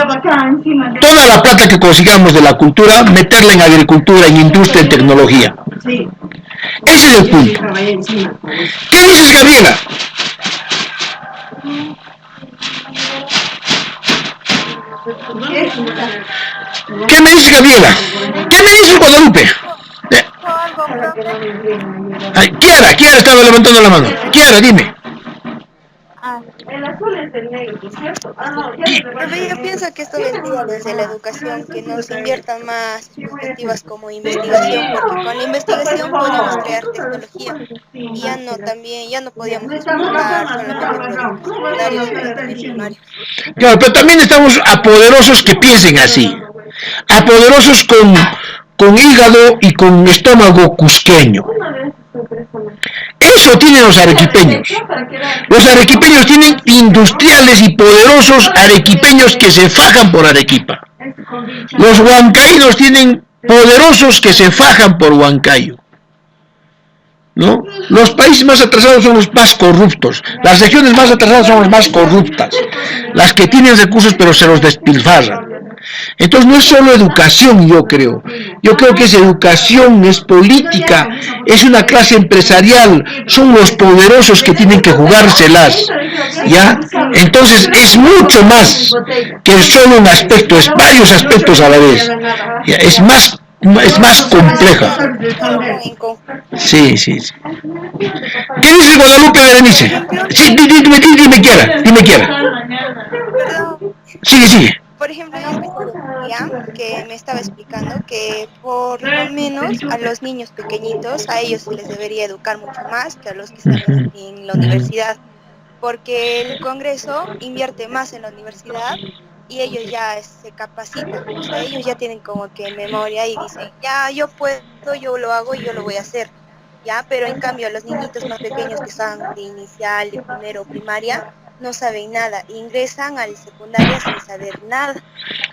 toda la plata que consigamos de la cultura, meterla en agricultura, en industria, en tecnología. Ese es el punto. ¿Qué dices, Gabriela? ¿Qué me dices, Gabriela? ¿Qué me dices, Guadalupe? Kiara estaba levantando la mano. Kiara, dime. El azul es el negro, ¿cierto? Pero yo pienso que esto vendría desde la educación, que nos inviertan más perspectivas como investigación, porque con la investigación podemos crear tecnología y ya no podíamos explotar solamente productos secundarios, sino también primarios. Claro, pero también estamos a poderosos que piensen así, a poderosos con hígado y con estómago cusqueño. Eso tienen los arequipeños. Los arequipeños tienen industriales y poderosos arequipeños que se fajan por Arequipa. Los huancaínos tienen poderosos que se fajan por Huancayo. ¿No? Los países más atrasados son los más corruptos. Las regiones más atrasadas son las más corruptas. Las que tienen recursos pero se los despilfarran. Entonces no es solo educación, yo creo que es educación, es política, es una clase empresarial, son los poderosos que tienen que jugárselas, ¿ya? Entonces es mucho más que solo un aspecto, es varios aspectos a la vez, ¿ya? Es más compleja. Sí. ¿Qué dice Guadalupe Berenice? Sí, dime quiera. Sigue. Por ejemplo, yo escuché que me estaba explicando que por lo menos a los niños pequeñitos, a ellos se les debería educar mucho más que a los que están en la universidad, porque el Congreso invierte más en la universidad y ellos ya se capacitan, o sea, ellos ya tienen como que memoria y dicen, ya yo puedo, yo lo hago y yo lo voy a hacer, ya, pero en cambio los niñitos más pequeños que están de inicial, de primero, primaria, no saben nada, ingresan a la secundaria sin saber nada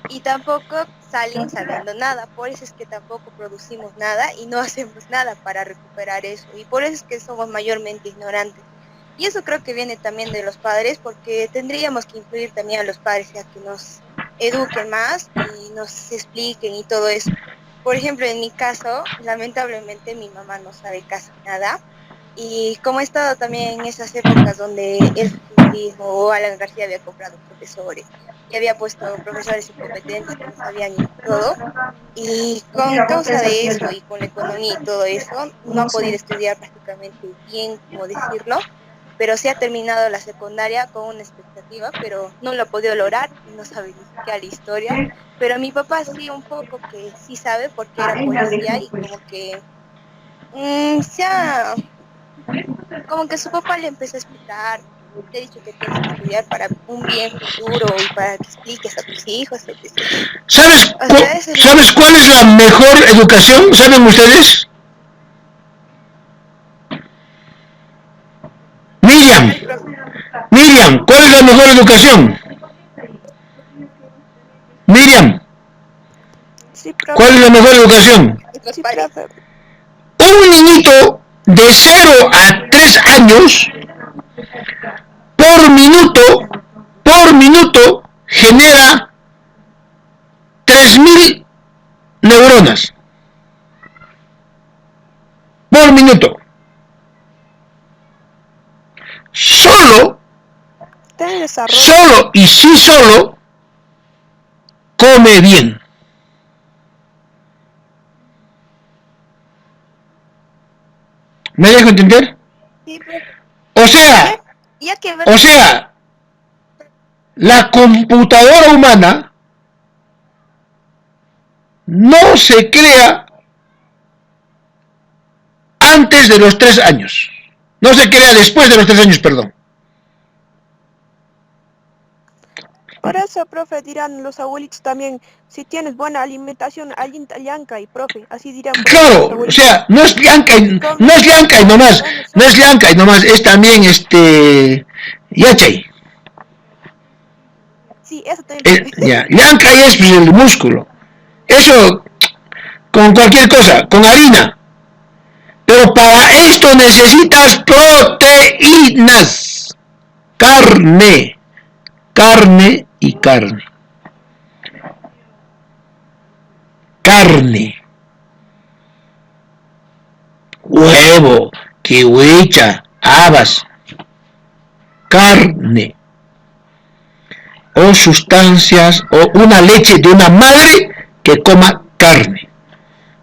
y tampoco salen sabiendo nada, por eso es que tampoco producimos nada y no hacemos nada para recuperar eso y por eso es que somos mayormente ignorantes. Y eso creo que viene también de los padres, porque tendríamos que influir también a los padres a que nos eduquen más y nos expliquen y todo eso. Por ejemplo, en mi caso, lamentablemente mi mamá no sabe casi nada. Y como he estado también en esas épocas donde el fujimorismo o Alan García había comprado profesores y había puesto profesores incompetentes que no sabían ni todo, y con causa de eso y con la economía y todo eso, no ha podido estudiar prácticamente bien, como decirlo, pero sí ha terminado la secundaria con una expectativa, pero no lo ha podido lograr, no sabe ni siquiera la historia, pero mi papá sí un poco que sí sabe porque era policía y como que como que su papá le empezó a explicar, te he dicho que tienes que estudiar para un bien futuro y para que expliques a tus hijos, etc. ¿Sabes cuál es la mejor educación? ¿Saben ustedes? Miriam, ¿cuál es la mejor educación? Miriam, ¿cuál es la mejor educación? Un niñito de 0 a 3 años por minuto genera 3.000 neuronas por minuto. Solo y sí solo come bien. ¿Me dejo entender? O sea, la computadora humana no se crea antes de los 3 años. No se crea después de los 3 años, perdón. Por eso, profe, dirán los abuelitos también, si tienes buena alimentación, alianca y profe, así dirán. Claro, o sea, no es lianca y nomás, es también yachay. Sí, eso también. Lianca es pues, el músculo. Eso con cualquier cosa, con harina. Pero para esto necesitas proteínas. Carne y carne. Huevo, kiwicha, habas. Carne. O sustancias, o una leche de una madre que coma carne.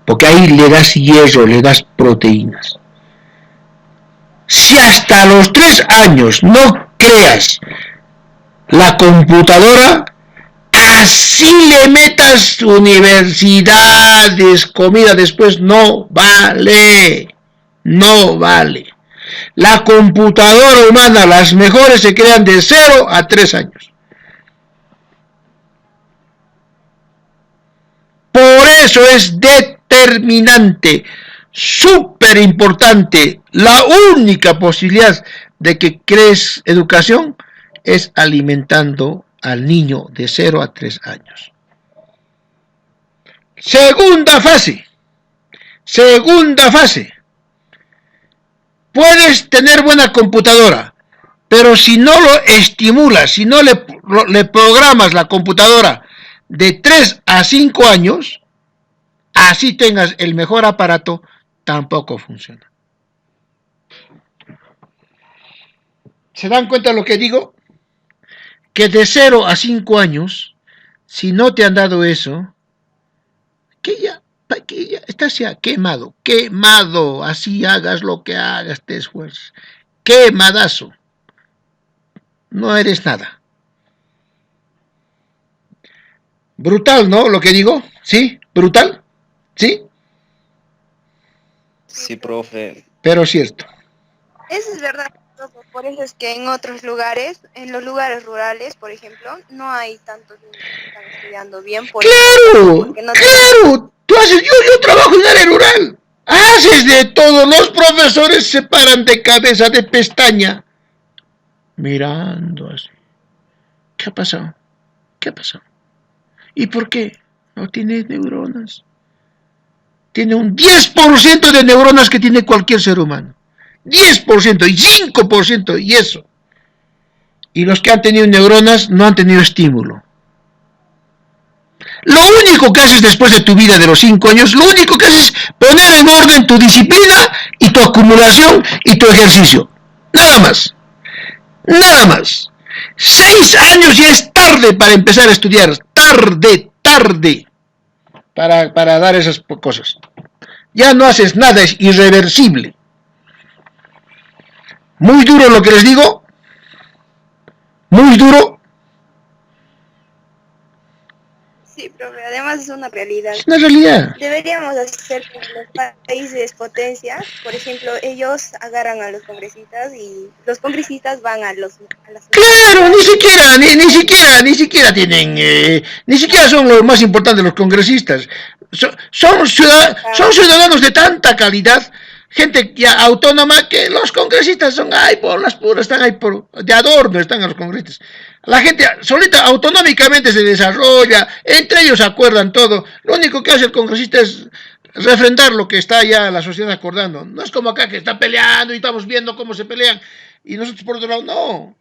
Porque ahí le das hierro, le das proteínas. Si hasta los 3 años no creas la computadora, así le metas universidades, comida después, no vale. La computadora humana, las mejores se crean de 0 a 3 años. Por eso es determinante, súper importante, la única posibilidad de que crees educación es alimentando al niño de 0 a 3 años. Segunda fase. Puedes tener buena computadora, pero si no lo estimulas, si no le programas la computadora de 3 a 5 años, así tengas el mejor aparato, tampoco funciona. ¿Se dan cuenta de lo que digo? Que de 0 a 5 años, si no te han dado eso, que ya estás ya quemado, así hagas lo que hagas, te esfuerzas, quemadazo, no eres nada. Brutal, ¿no? Lo que digo, ¿sí? ¿Brutal? ¿Sí? Sí, profe. Pero cierto. Eso es verdad. Por eso es que en otros lugares, en los lugares rurales, por ejemplo, no hay tantos niños que están estudiando bien. ¡Claro! ¡Claro! Yo trabajo en área rural. Haces de todo. Los profesores se paran de cabeza, de pestaña, mirando así. ¿Qué ha pasado? ¿Qué ha pasado? ¿Y por qué? No tiene neuronas. Tiene un 10% de neuronas que tiene cualquier ser humano. 10% y 5% y eso. Y los que han tenido neuronas no han tenido estímulo. Lo único que haces después de tu vida de los 5 años, lo único que haces es poner en orden tu disciplina y tu acumulación y tu ejercicio. Nada más. Nada más. 6 años ya es tarde para empezar a estudiar. Tarde para dar esas cosas. Ya no haces nada, es irreversible. Muy duro lo que les digo. Muy duro. Sí, profe, además es una realidad. Es una realidad. Deberíamos hacer como los países potencias, por ejemplo, ellos agarran a los congresistas y los congresistas van a las... Claro, ni siquiera tienen, ni siquiera son los más importantes los congresistas. Son ciudadanos de tanta calidad, gente ya autónoma, que los congresistas son, ay, por las puras, están ahí de adorno, están a los congresistas. La gente solita autonómicamente se desarrolla, entre ellos acuerdan todo. Lo único que hace el congresista es refrendar lo que está ya la sociedad acordando. No es como acá que está peleando y estamos viendo cómo se pelean y nosotros por otro lado, no.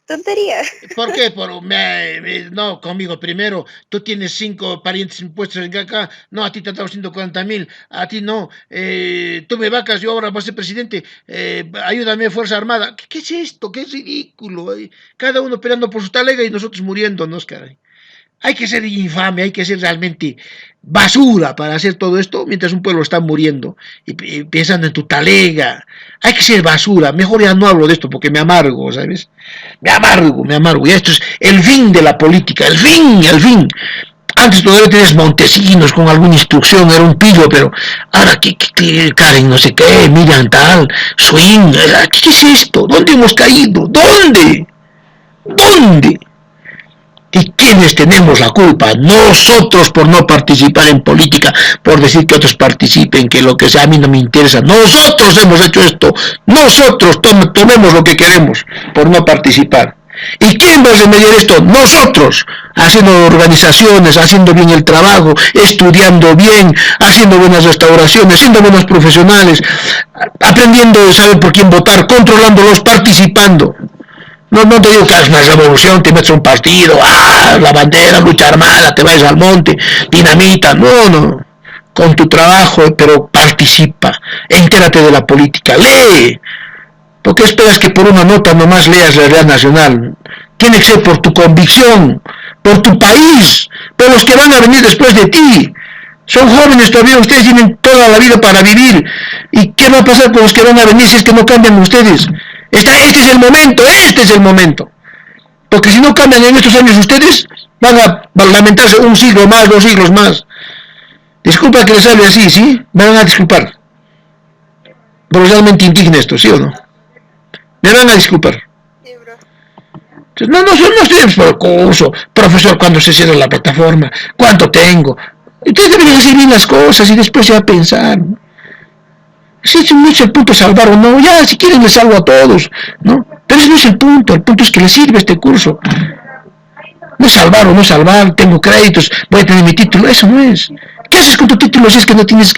Tontería. ¿Por qué? No, conmigo primero. Tú tienes 5 parientes impuestos en acá. No, a ti te han dado 140,000. A ti no. Tú me vacas, yo ahora voy a ser presidente. Ayúdame, Fuerza Armada. ¿Qué es esto? ¿Qué es ridículo? Cada uno peleando por su talega y nosotros muriéndonos, caray. Hay que ser infame, hay que ser realmente basura para hacer todo esto mientras un pueblo está muriendo y pensando en tu talega. Hay que ser basura. Mejor ya no hablo de esto porque me amargo, ¿sabes? Me amargo. Y esto es el fin de la política, el fin. Antes todavía tenías Montesinos con alguna instrucción, era un pillo, pero ahora que Karen no sé qué, Miriam tal, Swing, ¿qué es esto? ¿Dónde hemos caído? ¿Dónde? ¿Y quiénes tenemos la culpa? Nosotros por no participar en política, por decir que otros participen, que lo que sea a mí no me interesa. Nosotros hemos hecho esto. Nosotros tomemos lo que queremos por no participar. ¿Y quién va a remediar esto? Nosotros, haciendo organizaciones, haciendo bien el trabajo, estudiando bien, haciendo buenas restauraciones, siendo buenos profesionales, aprendiendo a saber por quién votar, controlándolos, participando. No te digo que hagas una revolución, te metes a un partido, la bandera, lucha armada, te vayas al monte, dinamita, no. Con tu trabajo, pero participa, entérate de la política, lee. ¿Por qué esperas que por una nota nomás leas la realidad nacional? Tiene que ser por tu convicción, por tu país, por los que van a venir después de ti. Son jóvenes todavía, ustedes tienen toda la vida para vivir. ¿Y qué va a pasar con los que van a venir si es que no cambian ustedes? Este es el momento. Porque si no cambian en estos años ustedes, van a lamentarse un siglo más, 2 siglos más. Disculpa que les hable así, ¿sí? Me van a disculpar. Pero realmente indigna esto, ¿sí o no? Me van a disculpar. Sí, bro. No estoy por el curso. Profesor, ¿cuándo se cierra la plataforma? ¿Cuánto tengo? Ustedes deben decir bien las cosas y después ya pensar, ¿no? Si no es el punto salvar o no, ya si quieren les salvo a todos, ¿no? Pero ese no es el punto es que les sirve este curso. No es salvar o no salvar, tengo créditos, voy a tener mi título, eso no es. ¿Qué haces con tu título si es que no tienes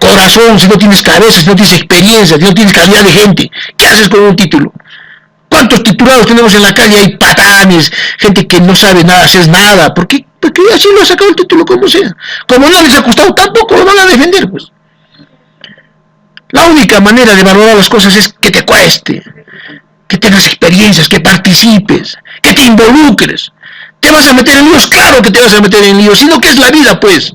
corazón, si no tienes cabeza, si no tienes experiencia, si no tienes calidad de gente? ¿Qué haces con un título? ¿Cuántos titulados tenemos en la calle? Hay patanes, gente que no sabe nada, hacer nada. Porque así lo ha sacado el título como sea. Como no les ha costado, tampoco lo van a defender, pues. La única manera de valorar las cosas es que te cueste, que tengas experiencias, que participes, que te involucres. ¿Te vas a meter en líos? Claro que te vas a meter en líos, sino que es la vida, pues.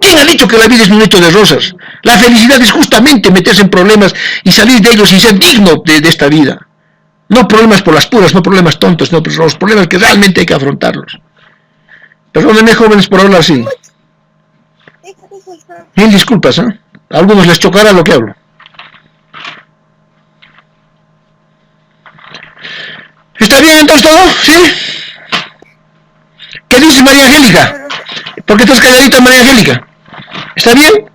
¿Quién ha dicho que la vida es un lecho de rosas? La felicidad es justamente meterse en problemas y salir de ellos y ser digno de esta vida. No problemas por las puras, no problemas tontos, no, los problemas que realmente hay que afrontarlos. Perdónenme, jóvenes, por hablar así. Mil disculpas, ¿eh? A algunos les chocará lo que hablo. ¿Está bien entonces todo? ¿Sí? ¿Qué dices, María Angélica? ¿Por qué estás calladita, María Angélica? ¿Está bien?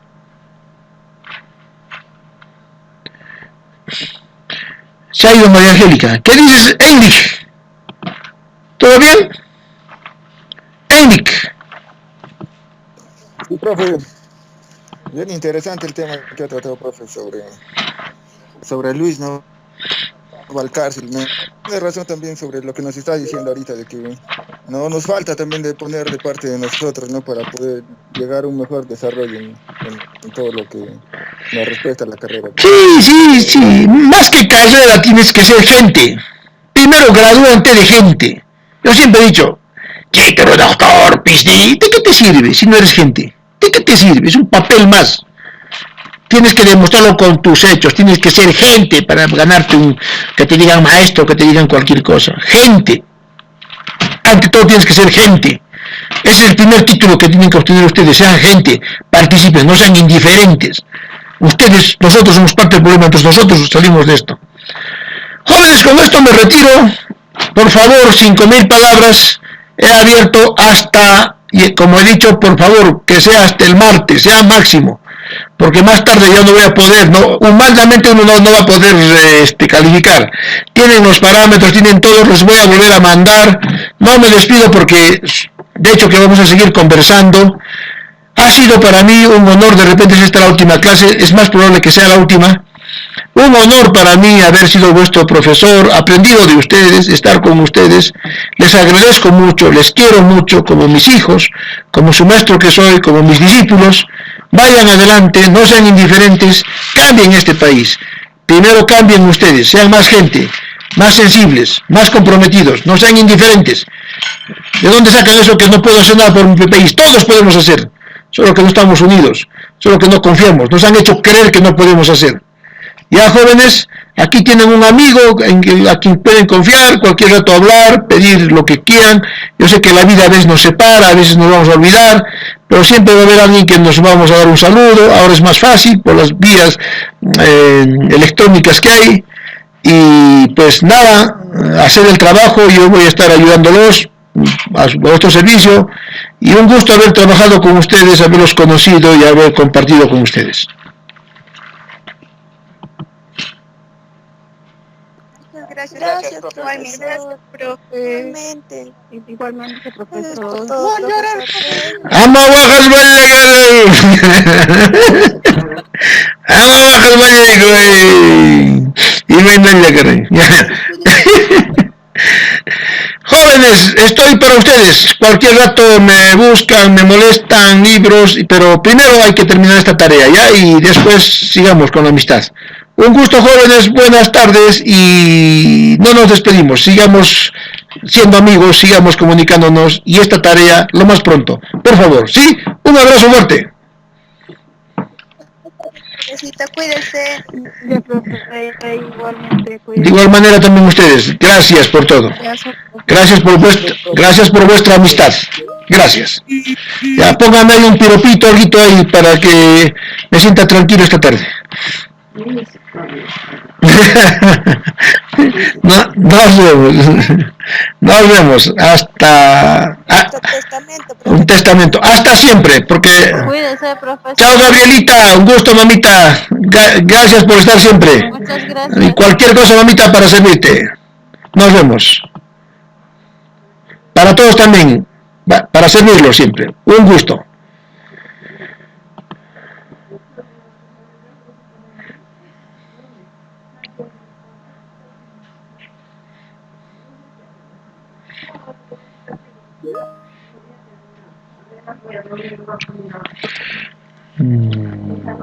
Se ha ido María Angélica. ¿Qué dices, Enric? ¿Todo bien? Enric. Sí, profe. Bien interesante el tema que ha tratado, profe, sobre Luis, ¿no? Va al cárcel, ¿no? Tiene razón también sobre lo que nos está diciendo ahorita, de que no nos falta también de poner de parte de nosotros, ¿no? Para poder llegar a un mejor desarrollo en todo lo que nos respecta a la carrera. Sí. Más que carrera tienes que ser gente. Primero gradúate de gente. Yo siempre he dicho, ¿qué pero doctor, ¿de qué te sirve si no eres gente? ¿De qué te sirve? Es un papel más. Tienes que demostrarlo con tus hechos, tienes que ser gente para ganarte que te digan maestro, que te digan cualquier cosa. Gente. Ante todo tienes que ser gente. Ese es el primer título que tienen que obtener ustedes. Sean gente, participen, no sean indiferentes. Ustedes, nosotros somos parte del problema, entonces nosotros salimos de esto. Jóvenes, con esto me retiro. Por favor, 5.000 palabras. He abierto hasta, como he dicho, por favor, que sea hasta el martes, sea máximo. Porque más tarde ya no voy a poder, humanamente uno no va a poder calificar. Tienen los parámetros, tienen todos, los voy a volver a mandar. No me despido porque, de hecho, que vamos a seguir conversando. Ha sido para mí un honor, de repente es esta la última clase, es más probable que sea la última. Un honor para mí haber sido vuestro profesor, aprendido de ustedes, estar con ustedes. Les agradezco mucho, les quiero mucho, como mis hijos, como su maestro que soy, como mis discípulos. Vayan adelante, no sean indiferentes, cambien este país. Primero cambien ustedes, sean más gente, más sensibles, más comprometidos, no sean indiferentes. ¿De dónde sacan eso que no puedo hacer nada por mi país? Todos podemos hacer, solo que no estamos unidos, solo que no confiamos, nos han hecho creer que no podemos hacer. Ya, jóvenes, aquí tienen un amigo a quien pueden confiar, cualquier rato hablar, pedir lo que quieran. Yo sé que la vida a veces nos separa, a veces nos vamos a olvidar, pero siempre va a haber alguien que nos vamos a dar un saludo. Ahora es más fácil por las vías electrónicas que hay. Y pues nada, hacer el trabajo, yo voy a estar ayudándolos a vuestro servicio. Y un gusto haber trabajado con ustedes, haberlos conocido y haber compartido con ustedes. Gracias, profe. Igualmente, profesor. Ama bajas ama bajas Jóvenes, estoy para ustedes. Cualquier rato me buscan, me molestan, libros, pero primero hay que terminar esta tarea, ¿ya? Y después sigamos con la amistad. Un gusto, jóvenes, buenas tardes y no nos despedimos. Sigamos siendo amigos, sigamos comunicándonos y esta tarea lo más pronto. Por favor, ¿sí? Un abrazo fuerte. Cuídense. Igualmente, De igual manera también ustedes. Gracias por todo. Gracias por vuestra amistad. Gracias. Ya, póngame ahí un piropito, algo ahí para que me sienta tranquilo esta tarde. Nos vemos hasta un testamento, hasta siempre, porque Cuídense, profesor. chao Gabrielita, un gusto mamita, gracias por estar siempre. Muchas gracias. Y cualquier cosa mamita para servirte. Nos vemos. Para todos también, para servirlos siempre. Un gusto. Mm.